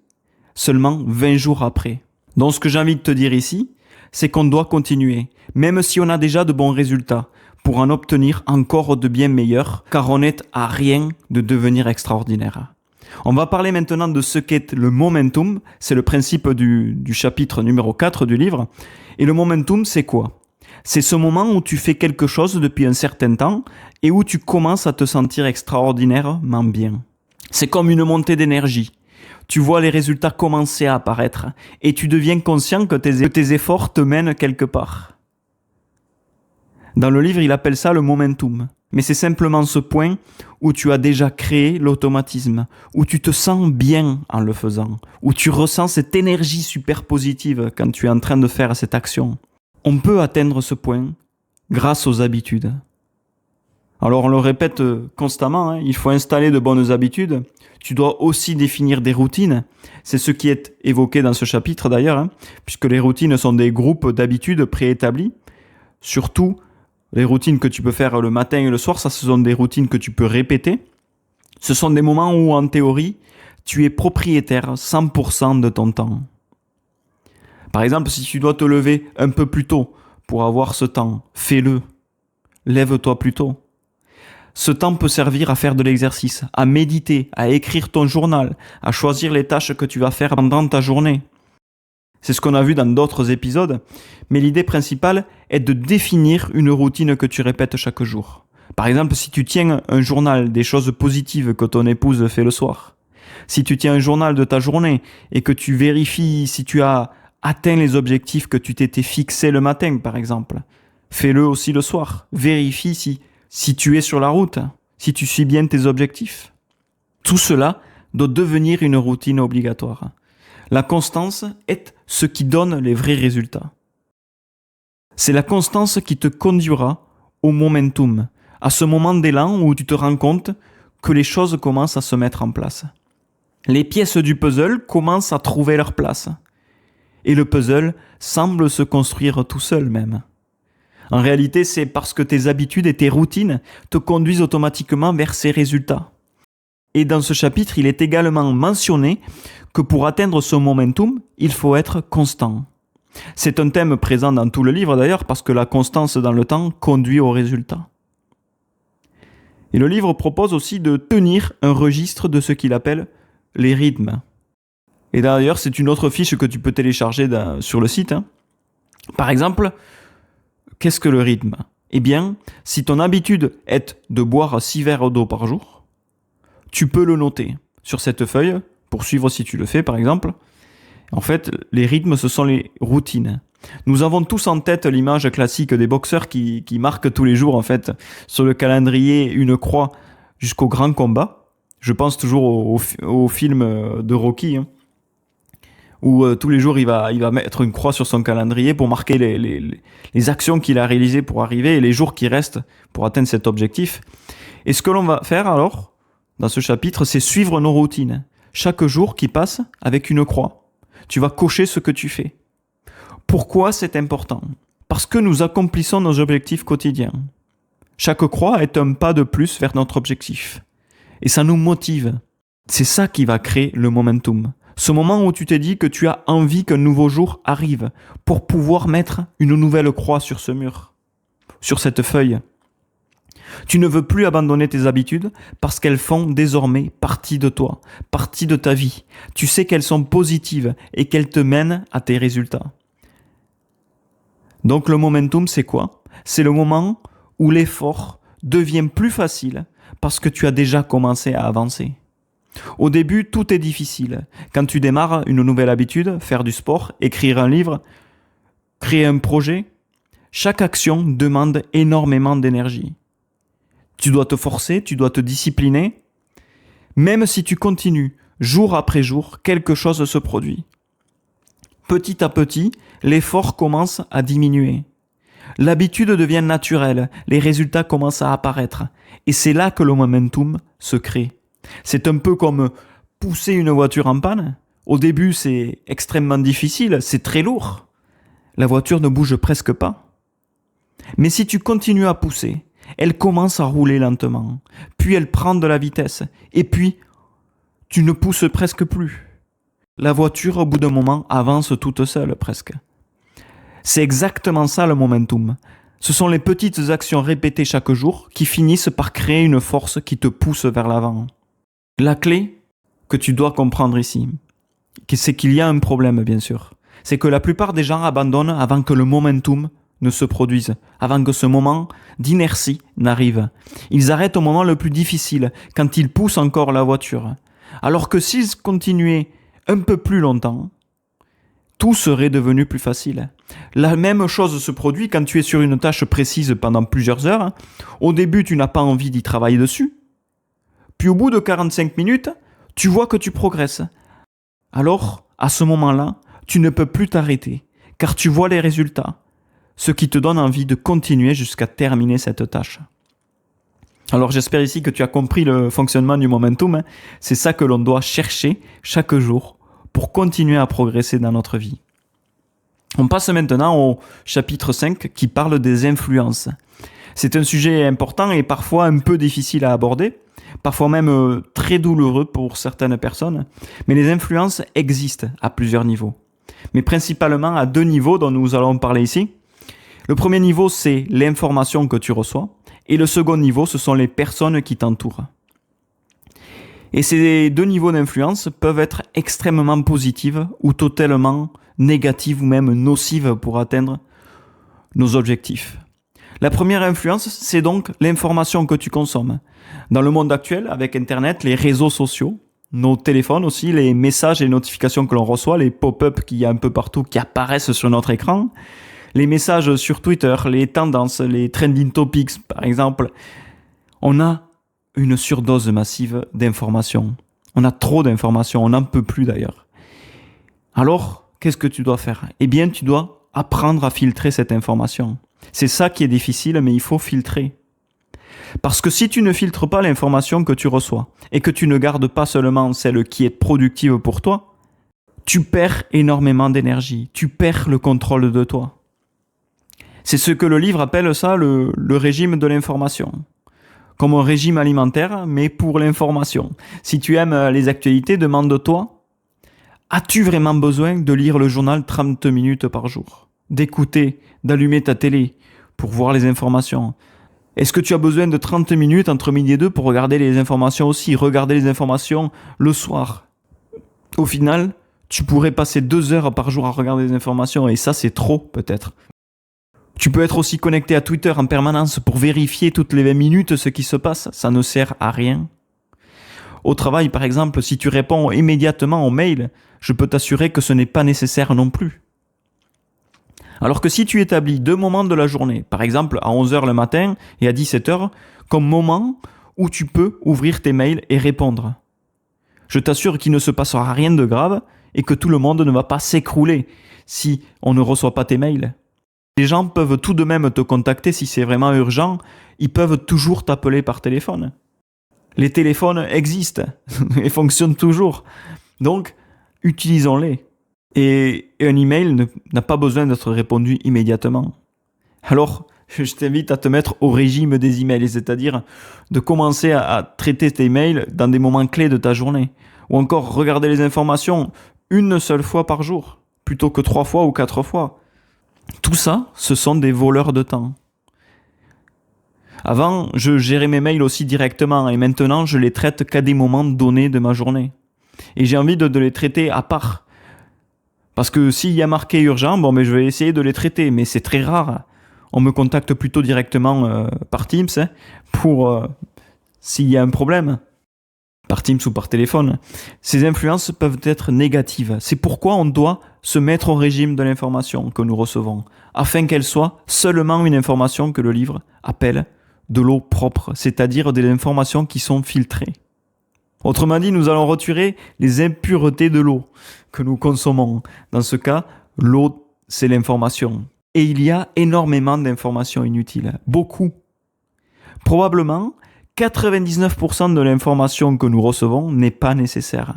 seulement 20 jours après. Donc ce que j'ai envie de te dire ici, c'est qu'on doit continuer, même si on a déjà de bons résultats, pour en obtenir encore de bien meilleurs, car on n'est à rien de devenir extraordinaire. On va parler maintenant de ce qu'est le momentum, c'est le principe du chapitre numéro 4 du livre. Et le momentum, c'est quoi ? C'est ce moment où tu fais quelque chose depuis un certain temps et où tu commences à te sentir extraordinairement bien. C'est comme une montée d'énergie. Tu vois les résultats commencer à apparaître et tu deviens conscient que tes efforts te mènent quelque part. Dans le livre, il appelle ça le momentum. Mais c'est simplement ce point où tu as déjà créé l'automatisme, où tu te sens bien en le faisant, où tu ressens cette énergie super positive quand tu es en train de faire cette action. On peut atteindre ce point grâce aux habitudes. Alors on le répète constamment, il faut installer de bonnes habitudes. Tu dois aussi définir des routines. C'est ce qui est évoqué dans ce chapitre d'ailleurs, puisque les routines sont des groupes d'habitudes préétablis. Surtout, les routines que tu peux faire le matin et le soir, ça ce sont des routines que tu peux répéter. Ce sont des moments où en théorie, tu es propriétaire 100% de ton temps. Par exemple, si tu dois te lever un peu plus tôt pour avoir ce temps, fais-le. Lève-toi plus tôt. Ce temps peut servir à faire de l'exercice, à méditer, à écrire ton journal, à choisir les tâches que tu vas faire pendant ta journée. C'est ce qu'on a vu dans d'autres épisodes, mais l'idée principale est de définir une routine que tu répètes chaque jour. Par exemple, si tu tiens un journal des choses positives que ton épouse fait le soir, Si tu tiens un journal de ta journée et que tu vérifies si tu as atteint les objectifs que tu t'étais fixés le matin, par exemple, fais-le aussi le soir. Vérifie si tu es sur la route, si tu suis bien tes objectifs. Tout cela doit devenir une routine obligatoire. La constance est ce qui donne les vrais résultats. C'est la constance qui te conduira au momentum, à ce moment d'élan où tu te rends compte que les choses commencent à se mettre en place. Les pièces du puzzle commencent à trouver leur place. Et le puzzle semble se construire tout seul même. En réalité, c'est parce que tes habitudes et tes routines te conduisent automatiquement vers ces résultats. Et dans ce chapitre, il est également mentionné que pour atteindre ce momentum, il faut être constant. C'est un thème présent dans tout le livre d'ailleurs parce que la constance dans le temps conduit au résultat. Et le livre propose aussi de tenir un registre de ce qu'il appelle les rythmes. Et d'ailleurs, c'est une autre fiche que tu peux télécharger sur le site. Par exemple, qu'est-ce que le rythme ? Eh bien, si ton habitude est de boire 6 verres d'eau par jour, tu peux le noter sur cette feuille pour suivre si tu le fais par exemple. En fait, les rythmes, ce sont les routines. Nous avons tous en tête l'image classique des boxeurs qui marquent tous les jours en fait sur le calendrier une croix jusqu'au grand combat. Je pense toujours au film de Rocky, où tous les jours il va mettre une croix sur son calendrier pour marquer les actions qu'il a réalisées pour arriver et les jours qui restent pour atteindre cet objectif. Et ce que l'on va faire alors, dans ce chapitre, c'est suivre nos routines. Chaque jour qui passe avec une croix. Tu vas cocher ce que tu fais. Pourquoi c'est important ? Parce que nous accomplissons nos objectifs quotidiens. Chaque croix est un pas de plus vers notre objectif. Et ça nous motive. C'est ça qui va créer le momentum. Ce moment où tu t'es dit que tu as envie qu'un nouveau jour arrive pour pouvoir mettre une nouvelle croix sur ce mur, sur cette feuille. Tu ne veux plus abandonner tes habitudes parce qu'elles font désormais partie de toi, partie de ta vie. Tu sais qu'elles sont positives et qu'elles te mènent à tes résultats. Donc le momentum, c'est quoi ? C'est le moment où l'effort devient plus facile parce que tu as déjà commencé à avancer. Au début, tout est difficile. Quand tu démarres une nouvelle habitude, faire du sport, écrire un livre, créer un projet, chaque action demande énormément d'énergie. Tu dois te forcer, tu dois te discipliner. Même si tu continues, jour après jour, quelque chose se produit. Petit à petit, l'effort commence à diminuer. L'habitude devient naturelle, les résultats commencent à apparaître. Et c'est là que le momentum se crée. C'est un peu comme pousser une voiture en panne. Au début, c'est extrêmement difficile, c'est très lourd. La voiture ne bouge presque pas. Mais si tu continues à pousser, elle commence à rouler lentement, puis elle prend de la vitesse, et puis tu ne pousses presque plus. La voiture, au bout d'un moment, avance toute seule presque. C'est exactement ça le momentum. Ce sont les petites actions répétées chaque jour qui finissent par créer une force qui te pousse vers l'avant. La clé que tu dois comprendre ici, c'est qu'il y a un problème bien sûr. C'est que la plupart des gens abandonnent avant que le momentum ne se produise, avant que ce moment d'inertie n'arrive. Ils arrêtent au moment le plus difficile, quand ils poussent encore la voiture. Alors que s'ils continuaient un peu plus longtemps, tout serait devenu plus facile. La même chose se produit quand tu es sur une tâche précise pendant plusieurs heures. Au début, tu n'as pas envie d'y travailler dessus. Puis au bout de 45 minutes, tu vois que tu progresses. Alors, à ce moment-là, tu ne peux plus t'arrêter, car tu vois les résultats. Ce qui te donne envie de continuer jusqu'à terminer cette tâche. Alors j'espère ici que tu as compris le fonctionnement du momentum. C'est ça que l'on doit chercher chaque jour pour continuer à progresser dans notre vie. On passe maintenant au chapitre 5 qui parle des influences. C'est un sujet important et parfois un peu difficile à aborder, parfois même très douloureux pour certaines personnes. Mais les influences existent à plusieurs niveaux, mais principalement à 2 niveaux dont nous allons parler ici. Le premier niveau, c'est l'information que tu reçois. Et le second niveau, ce sont les personnes qui t'entourent. Et ces 2 niveaux d'influence peuvent être extrêmement positives ou totalement négatives ou même nocives pour atteindre nos objectifs. La première influence, c'est donc l'information que tu consommes. Dans le monde actuel, avec Internet, les réseaux sociaux, nos téléphones aussi, les messages et les notifications que l'on reçoit, les pop-up qu'il y a un peu partout qui apparaissent sur notre écran, les messages sur Twitter, les tendances, les trending topics par exemple. On a une surdose massive d'informations. On a trop d'informations, on n'en peut plus d'ailleurs. Alors, qu'est-ce que tu dois faire? Eh bien, tu dois apprendre à filtrer cette information. C'est ça qui est difficile, mais il faut filtrer. Parce que si tu ne filtres pas l'information que tu reçois et que tu ne gardes pas seulement celle qui est productive pour toi, tu perds énormément d'énergie, tu perds le contrôle de toi. C'est ce que le livre appelle ça le régime de l'information. Comme un régime alimentaire, mais pour l'information. Si tu aimes les actualités, demande-toi, as-tu vraiment besoin de lire le journal 30 minutes par jour? D'écouter, d'allumer ta télé pour voir les informations? Est-ce que tu as besoin de 30 minutes entre midi et deux pour regarder les informations aussi? Regarder les informations le soir. Au final, tu pourrais passer 2 heures par jour à regarder les informations et ça c'est trop peut-être. Tu peux être aussi connecté à Twitter en permanence pour vérifier toutes les 20 minutes ce qui se passe. Ça ne sert à rien. Au travail, par exemple, si tu réponds immédiatement aux mails, je peux t'assurer que ce n'est pas nécessaire non plus. Alors que si tu établis 2 moments de la journée, par exemple à 11h le matin et à 17h, comme moment où tu peux ouvrir tes mails et répondre, je t'assure qu'il ne se passera rien de grave et que tout le monde ne va pas s'écrouler si on ne reçoit pas tes mails. Les gens peuvent tout de même te contacter si c'est vraiment urgent, ils peuvent toujours t'appeler par téléphone. Les téléphones existent et fonctionnent toujours. Donc, utilisons-les. Et un email n'a pas besoin d'être répondu immédiatement. Alors, je t'invite à te mettre au régime des emails, c'est-à-dire de commencer à traiter tes mails dans des moments clés de ta journée. Ou encore regarder les informations une seule fois par jour, plutôt que 3 fois ou 4 fois. Tout ça, ce sont des voleurs de temps. Avant, je gérais mes mails aussi directement et maintenant, je les traite qu'à des moments donnés de ma journée. Et j'ai envie de les traiter à part. Parce que s'il y a marqué urgent, je vais essayer de les traiter, mais c'est très rare. On me contacte plutôt directement par Teams pour s'il y a un problème. Par Teams ou par téléphone. Ces influences peuvent être négatives. C'est pourquoi on doit se mettre au régime de l'information que nous recevons, afin qu'elle soit seulement une information que le livre appelle de l'eau propre, c'est-à-dire des informations qui sont filtrées. Autrement dit, nous allons retirer les impuretés de l'eau que nous consommons. Dans ce cas, l'eau, c'est l'information. Et il y a énormément d'informations inutiles. Beaucoup. Probablement, 99% de l'information que nous recevons n'est pas nécessaire.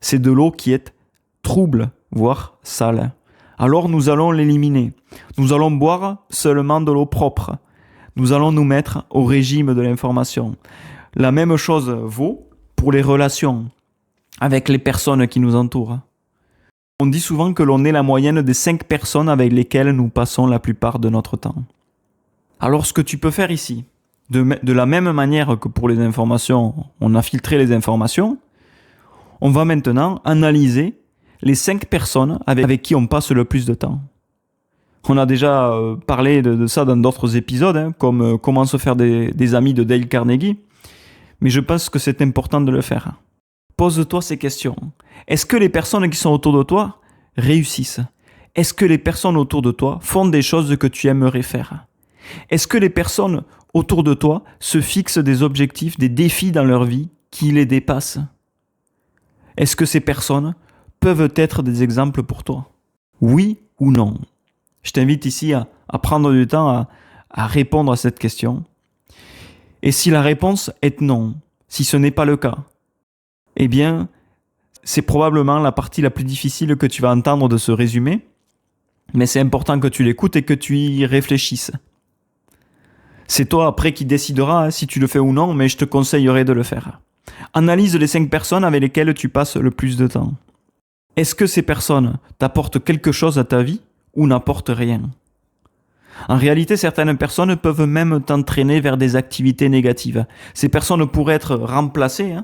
C'est de l'eau qui est trouble, voire sale. Alors nous allons l'éliminer. Nous allons boire seulement de l'eau propre. Nous allons nous mettre au régime de l'information. La même chose vaut pour les relations avec les personnes qui nous entourent. On dit souvent que l'on est la moyenne des 5 personnes avec lesquelles nous passons la plupart de notre temps. Alors ce que tu peux faire ici, de la même manière que pour les informations, on a filtré les informations, on va maintenant analyser les 5 personnes avec qui on passe le plus de temps. On a déjà parlé de ça dans d'autres épisodes, comme comment se faire des amis de Dale Carnegie, mais je pense que c'est important de le faire. Pose-toi ces questions. Est-ce que les personnes qui sont autour de toi réussissent? Est-ce que les personnes autour de toi font des choses que tu aimerais faire? Est-ce que les personnes autour de toi se fixent des objectifs, des défis dans leur vie qui les dépassent? Est-ce que ces personnes peuvent être des exemples pour toi? Oui ou non? Je t'invite ici à prendre du temps à répondre à cette question. Et si la réponse est non, si ce n'est pas le cas, eh bien, c'est probablement la partie la plus difficile que tu vas entendre de ce résumé, mais c'est important que tu l'écoutes et que tu y réfléchisses. C'est toi après qui décideras si tu le fais ou non, mais je te conseillerais de le faire. Analyse les 5 personnes avec lesquelles tu passes le plus de temps. Est-ce que ces personnes t'apportent quelque chose à ta vie ou n'apportent rien? En réalité, certaines personnes peuvent même t'entraîner vers des activités négatives. Ces personnes pourraient être remplacées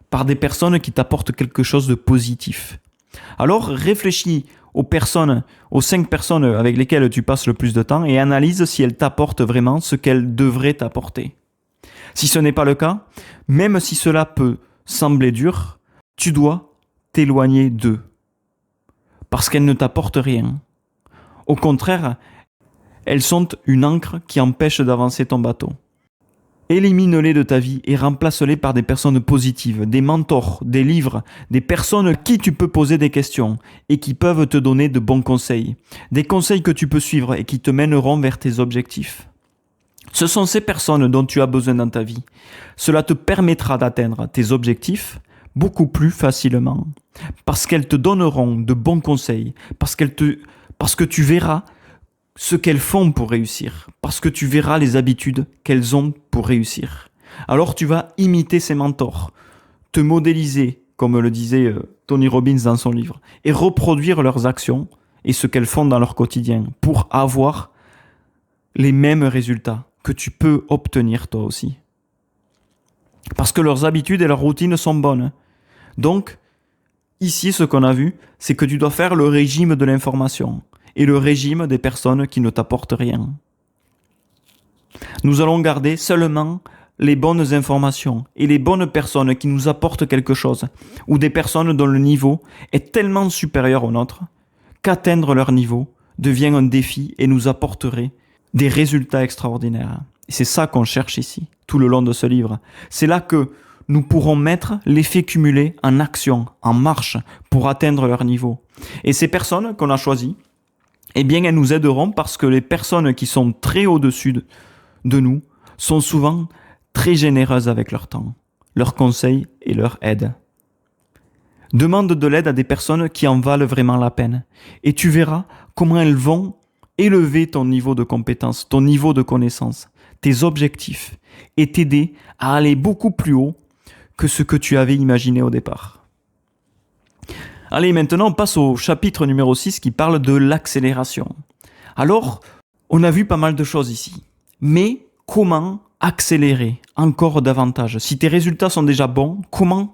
par des personnes qui t'apportent quelque chose de positif. Alors, réfléchis aux 5 personnes avec lesquelles tu passes le plus de temps et analyse si elles t'apportent vraiment ce qu'elles devraient t'apporter. Si ce n'est pas le cas, même si cela peut sembler dur, tu dois t'éloigner d'eux. Parce qu'elles ne t'apportent rien. Au contraire, elles sont une ancre qui empêche d'avancer ton bateau. Élimine-les de ta vie et remplace-les par des personnes positives, des mentors, des livres, des personnes qui tu peux poser des questions et qui peuvent te donner de bons conseils. Des conseils que tu peux suivre et qui te mèneront vers tes objectifs. Ce sont ces personnes dont tu as besoin dans ta vie. Cela te permettra d'atteindre tes objectifs beaucoup plus facilement. Parce qu'elles te donneront de bons conseils, parce que tu verras ce qu'elles font pour réussir, parce que tu verras les habitudes qu'elles ont pour réussir. Alors tu vas imiter ces mentors, te modéliser, comme le disait Tony Robbins dans son livre, et reproduire leurs actions et ce qu'elles font dans leur quotidien pour avoir les mêmes résultats que tu peux obtenir toi aussi. Parce que leurs habitudes et leurs routines sont bonnes. Donc, ici, ce qu'on a vu, c'est que tu dois faire le régime de l'information et le régime des personnes qui ne t'apportent rien. Nous allons garder seulement les bonnes informations et les bonnes personnes qui nous apportent quelque chose, ou des personnes dont le niveau est tellement supérieur au nôtre qu'atteindre leur niveau devient un défi et nous apporterait des résultats extraordinaires. Et c'est ça qu'on cherche ici, tout le long de ce livre. C'est là que nous pourrons mettre l'effet cumulé en action, en marche, pour atteindre leur niveau. Et ces personnes qu'on a choisies, eh bien, elles nous aideront parce que les personnes qui sont très au-dessus de nous sont souvent très généreuses avec leur temps, leurs conseils et leur aide. Demande de l'aide à des personnes qui en valent vraiment la peine. Et tu verras comment elles vont élever ton niveau de compétence, ton niveau de connaissance, tes objectifs et t'aider à aller beaucoup plus haut que ce que tu avais imaginé au départ. Allez, maintenant on passe au chapitre numéro 6 qui parle de l'accélération. Alors, on a vu pas mal de choses ici. Mais comment accélérer encore davantage? Si tes résultats sont déjà bons, comment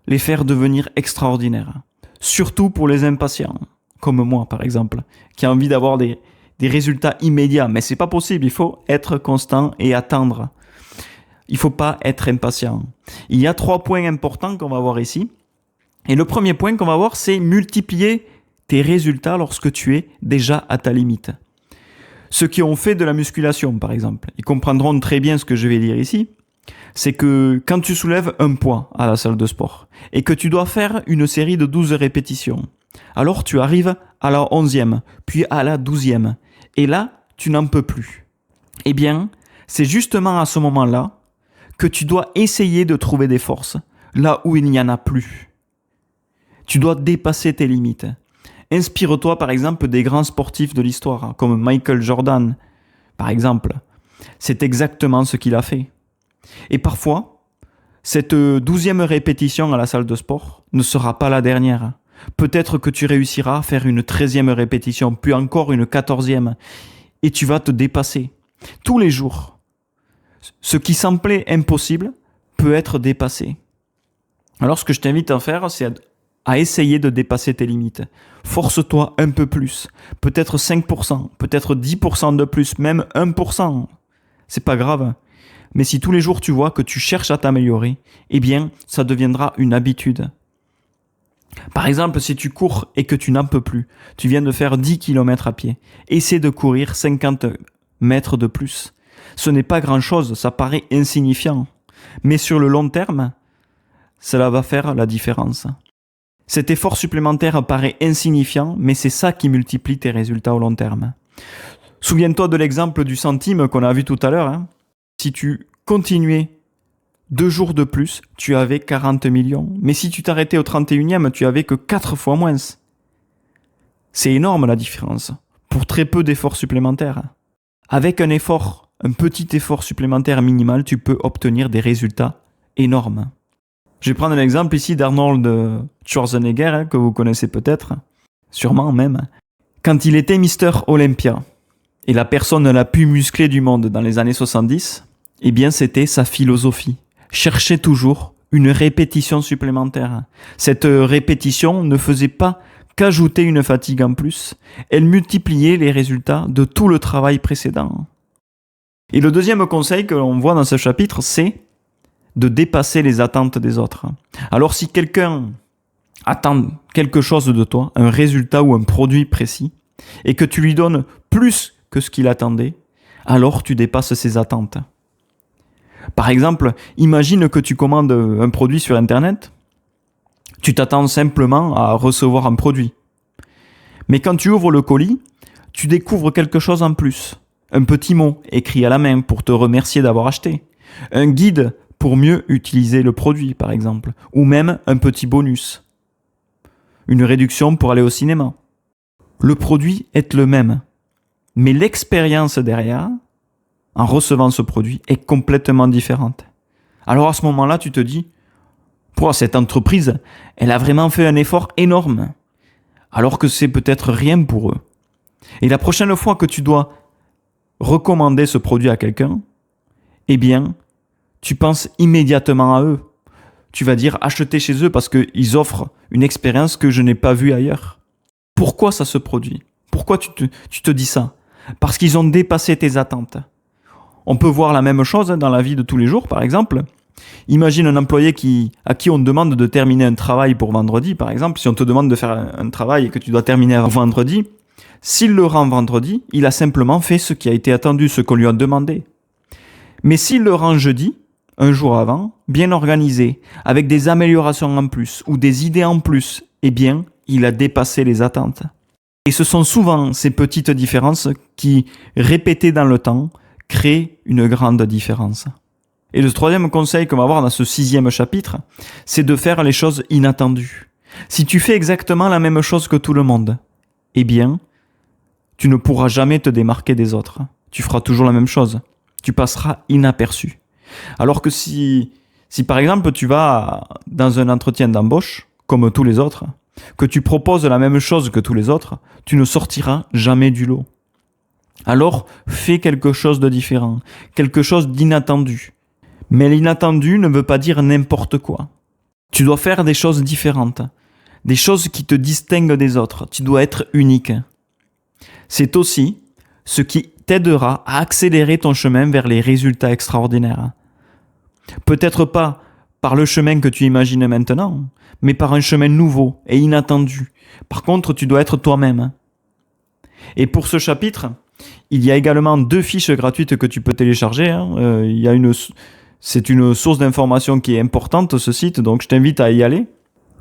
les faire devenir extraordinaires? Surtout pour les impatients, comme moi par exemple, qui a envie d'avoir des résultats immédiats. Mais c'est pas possible, il faut être constant et attendre. Il faut pas être impatient. Il y a 3 points importants qu'on va voir ici. Et le premier point qu'on va voir, c'est multiplier tes résultats lorsque tu es déjà à ta limite. Ceux qui ont fait de la musculation, par exemple, ils comprendront très bien ce que je vais dire ici. C'est que quand tu soulèves un poids à la salle de sport et que tu dois faire une série de 12 répétitions, alors tu arrives à la 11e, puis à la 12e. Et là, tu n'en peux plus. Eh bien, c'est justement à ce moment-là que tu dois essayer de trouver des forces là où il n'y en a plus. Tu dois dépasser tes limites. Inspire-toi par exemple des grands sportifs de l'histoire, comme Michael Jordan, par exemple. C'est exactement ce qu'il a fait. Et parfois, cette 12e répétition à la salle de sport ne sera pas la dernière. Peut-être que tu réussiras à faire une 13e répétition, puis encore une 14e, et tu vas te dépasser. Tous les jours, ce qui semblait impossible peut être dépassé. Alors ce que je t'invite à faire, c'est à essayer de dépasser tes limites. Force-toi un peu plus, peut-être 5%, peut-être 10% de plus, même 1%. C'est pas grave. Mais si tous les jours tu vois que tu cherches à t'améliorer, eh bien, ça deviendra une habitude. Par exemple, si tu cours et que tu n'en peux plus, tu viens de faire 10 km à pied, essaie de courir 50 mètres de plus. Ce n'est pas grand-chose, ça paraît insignifiant. Mais sur le long terme, cela va faire la différence. Cet effort supplémentaire paraît insignifiant, mais c'est ça qui multiplie tes résultats au long terme. Souviens-toi de l'exemple du centime qu'on a vu tout à l'heure. Si tu continuais 2 jours de plus, tu avais 40 millions. Mais si tu t'arrêtais au 31e, tu avais que 4 fois moins. C'est énorme la différence, pour très peu d'efforts supplémentaires. Avec un petit effort supplémentaire minimal, tu peux obtenir des résultats énormes. Je vais prendre un exemple ici d'Arnold Schwarzenegger, que vous connaissez peut-être, sûrement même. Quand il était Mister Olympia, et la personne la plus musclée du monde dans les années 70, eh bien c'était sa philosophie. Chercher toujours une répétition supplémentaire. Cette répétition ne faisait pas qu'ajouter une fatigue en plus, elle multipliait les résultats de tout le travail précédent. Et le deuxième conseil que l'on voit dans ce chapitre, c'est de dépasser les attentes des autres. Alors si quelqu'un attend quelque chose de toi, un résultat ou un produit précis, et que tu lui donnes plus que ce qu'il attendait, alors tu dépasses ses attentes. Par exemple, imagine que tu commandes un produit sur Internet, tu t'attends simplement à recevoir un produit. Mais quand tu ouvres le colis, tu découvres quelque chose en plus. Un petit mot écrit à la main pour te remercier d'avoir acheté. Un guide pour mieux utiliser le produit, par exemple. Ou même un petit bonus. Une réduction pour aller au cinéma. Le produit est le même. Mais l'expérience derrière, en recevant ce produit, est complètement différente. Alors à ce moment-là, tu te dis, pour cette entreprise, elle a vraiment fait un effort énorme. Alors que c'est peut-être rien pour eux. Et la prochaine fois que tu dois recommander ce produit à quelqu'un, eh bien, tu penses immédiatement à eux. Tu vas dire acheter chez eux parce qu'ils offrent une expérience que je n'ai pas vue ailleurs. Pourquoi ça se produit ? Pourquoi tu te dis ça ? Parce qu'ils ont dépassé tes attentes. On peut voir la même chose dans la vie de tous les jours, par exemple. Imagine un employé à qui on demande de terminer un travail pour vendredi, par exemple. Si on te demande de faire un travail et que tu dois terminer avant vendredi, s'il le rend vendredi, il a simplement fait ce qui a été attendu, ce qu'on lui a demandé. Mais s'il le rend jeudi, un jour avant, bien organisé, avec des améliorations en plus ou des idées en plus, eh bien, il a dépassé les attentes. Et ce sont souvent ces petites différences qui, répétées dans le temps, créent une grande différence. Et le troisième conseil qu'on va avoir dans ce 6e chapitre, c'est de faire les choses inattendues. Si tu fais exactement la même chose que tout le monde, eh bien, tu ne pourras jamais te démarquer des autres. Tu feras toujours la même chose. Tu passeras inaperçu. Alors que si par exemple tu vas dans un entretien d'embauche, comme tous les autres, que tu proposes la même chose que tous les autres, tu ne sortiras jamais du lot. Alors, fais quelque chose de différent, quelque chose d'inattendu. Mais l'inattendu ne veut pas dire n'importe quoi. Tu dois faire des choses différentes, des choses qui te distinguent des autres. Tu dois être unique. C'est aussi ce qui t'aidera à accélérer ton chemin vers les résultats extraordinaires. Peut-être pas par le chemin que tu imagines maintenant, mais par un chemin nouveau et inattendu. Par contre, tu dois être toi-même. Et pour ce chapitre, il y a également 2 fiches gratuites que tu peux télécharger. C'est une source d'information qui est importante, ce site, donc je t'invite à y aller.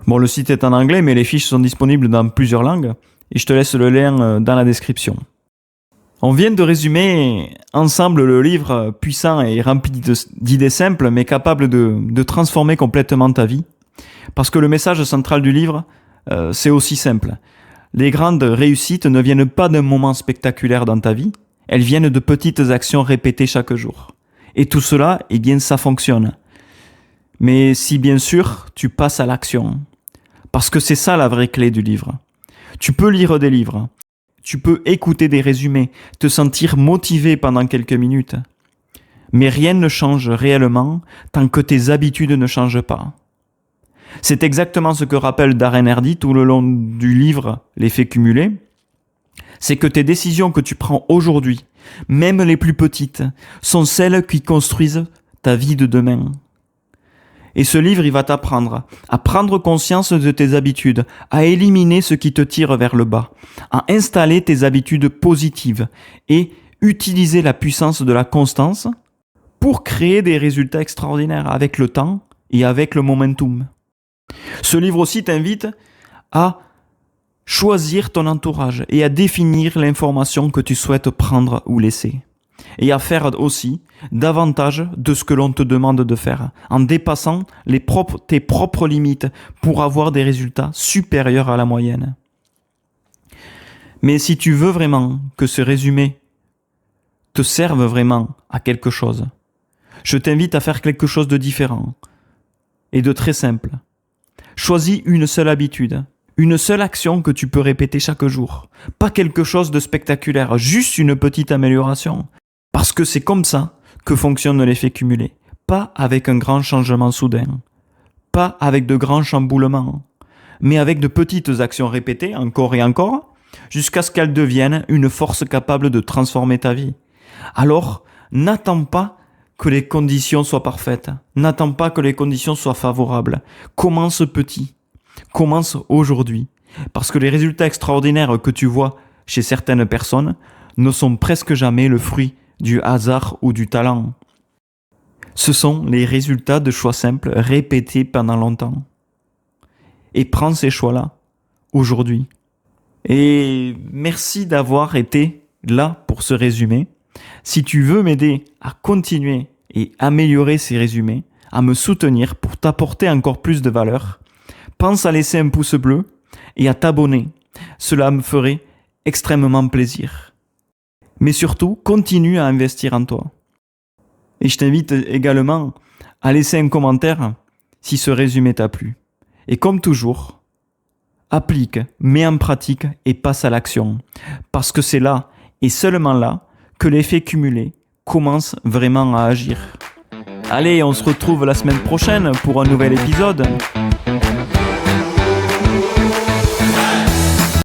Bon, le site est en anglais, mais les fiches sont disponibles dans plusieurs langues, et je te laisse le lien dans la description. On vient de résumer ensemble le livre puissant et rempli d'idées simples, mais capable de transformer complètement ta vie. Parce que le message central du livre, c'est aussi simple. Les grandes réussites ne viennent pas d'un moment spectaculaire dans ta vie, elles viennent de petites actions répétées chaque jour. Et tout cela, eh bien, ça fonctionne. Mais si bien sûr, tu passes à l'action. Parce que c'est ça la vraie clé du livre. Tu peux lire des livres. Tu peux écouter des résumés, te sentir motivé pendant quelques minutes. Mais rien ne change réellement tant que tes habitudes ne changent pas. C'est exactement ce que rappelle Darren Hardy tout le long du livre L'effet cumulé. C'est que tes décisions que tu prends aujourd'hui, même les plus petites, sont celles qui construisent ta vie de demain. Et ce livre, il va t'apprendre à prendre conscience de tes habitudes, à éliminer ce qui te tire vers le bas, à installer tes habitudes positives et utiliser la puissance de la constance pour créer des résultats extraordinaires avec le temps et avec le momentum. Ce livre aussi t'invite à choisir ton entourage et à définir l'information que tu souhaites prendre ou laisser. Et à faire aussi davantage de ce que l'on te demande de faire, en dépassant tes propres limites pour avoir des résultats supérieurs à la moyenne. Mais si tu veux vraiment que ce résumé te serve vraiment à quelque chose, je t'invite à faire quelque chose de différent et de très simple. Choisis une seule habitude, une seule action que tu peux répéter chaque jour. Pas quelque chose de spectaculaire, juste une petite amélioration. Parce que c'est comme ça que fonctionne l'effet cumulé. Pas avec un grand changement soudain. Pas avec de grands chamboulements. Mais avec de petites actions répétées encore et encore, jusqu'à ce qu'elles deviennent une force capable de transformer ta vie. Alors, n'attends pas que les conditions soient parfaites. N'attends pas que les conditions soient favorables. Commence petit. Commence aujourd'hui. Parce que les résultats extraordinaires que tu vois chez certaines personnes ne sont presque jamais le fruit du hasard ou du talent. Ce sont les résultats de choix simples répétés pendant longtemps. Et prends ces choix-là aujourd'hui. Et merci d'avoir été là pour ce résumé. Si tu veux m'aider à continuer et améliorer ces résumés, à me soutenir pour t'apporter encore plus de valeur, pense à laisser un pouce bleu et à t'abonner. Cela me ferait extrêmement plaisir. Mais surtout, continue à investir en toi. Et je t'invite également à laisser un commentaire si ce résumé t'a plu. Et comme toujours, applique, mets en pratique et passe à l'action. Parce que c'est là, et seulement là, que l'effet cumulé commence vraiment à agir. Allez, on se retrouve la semaine prochaine pour un nouvel épisode.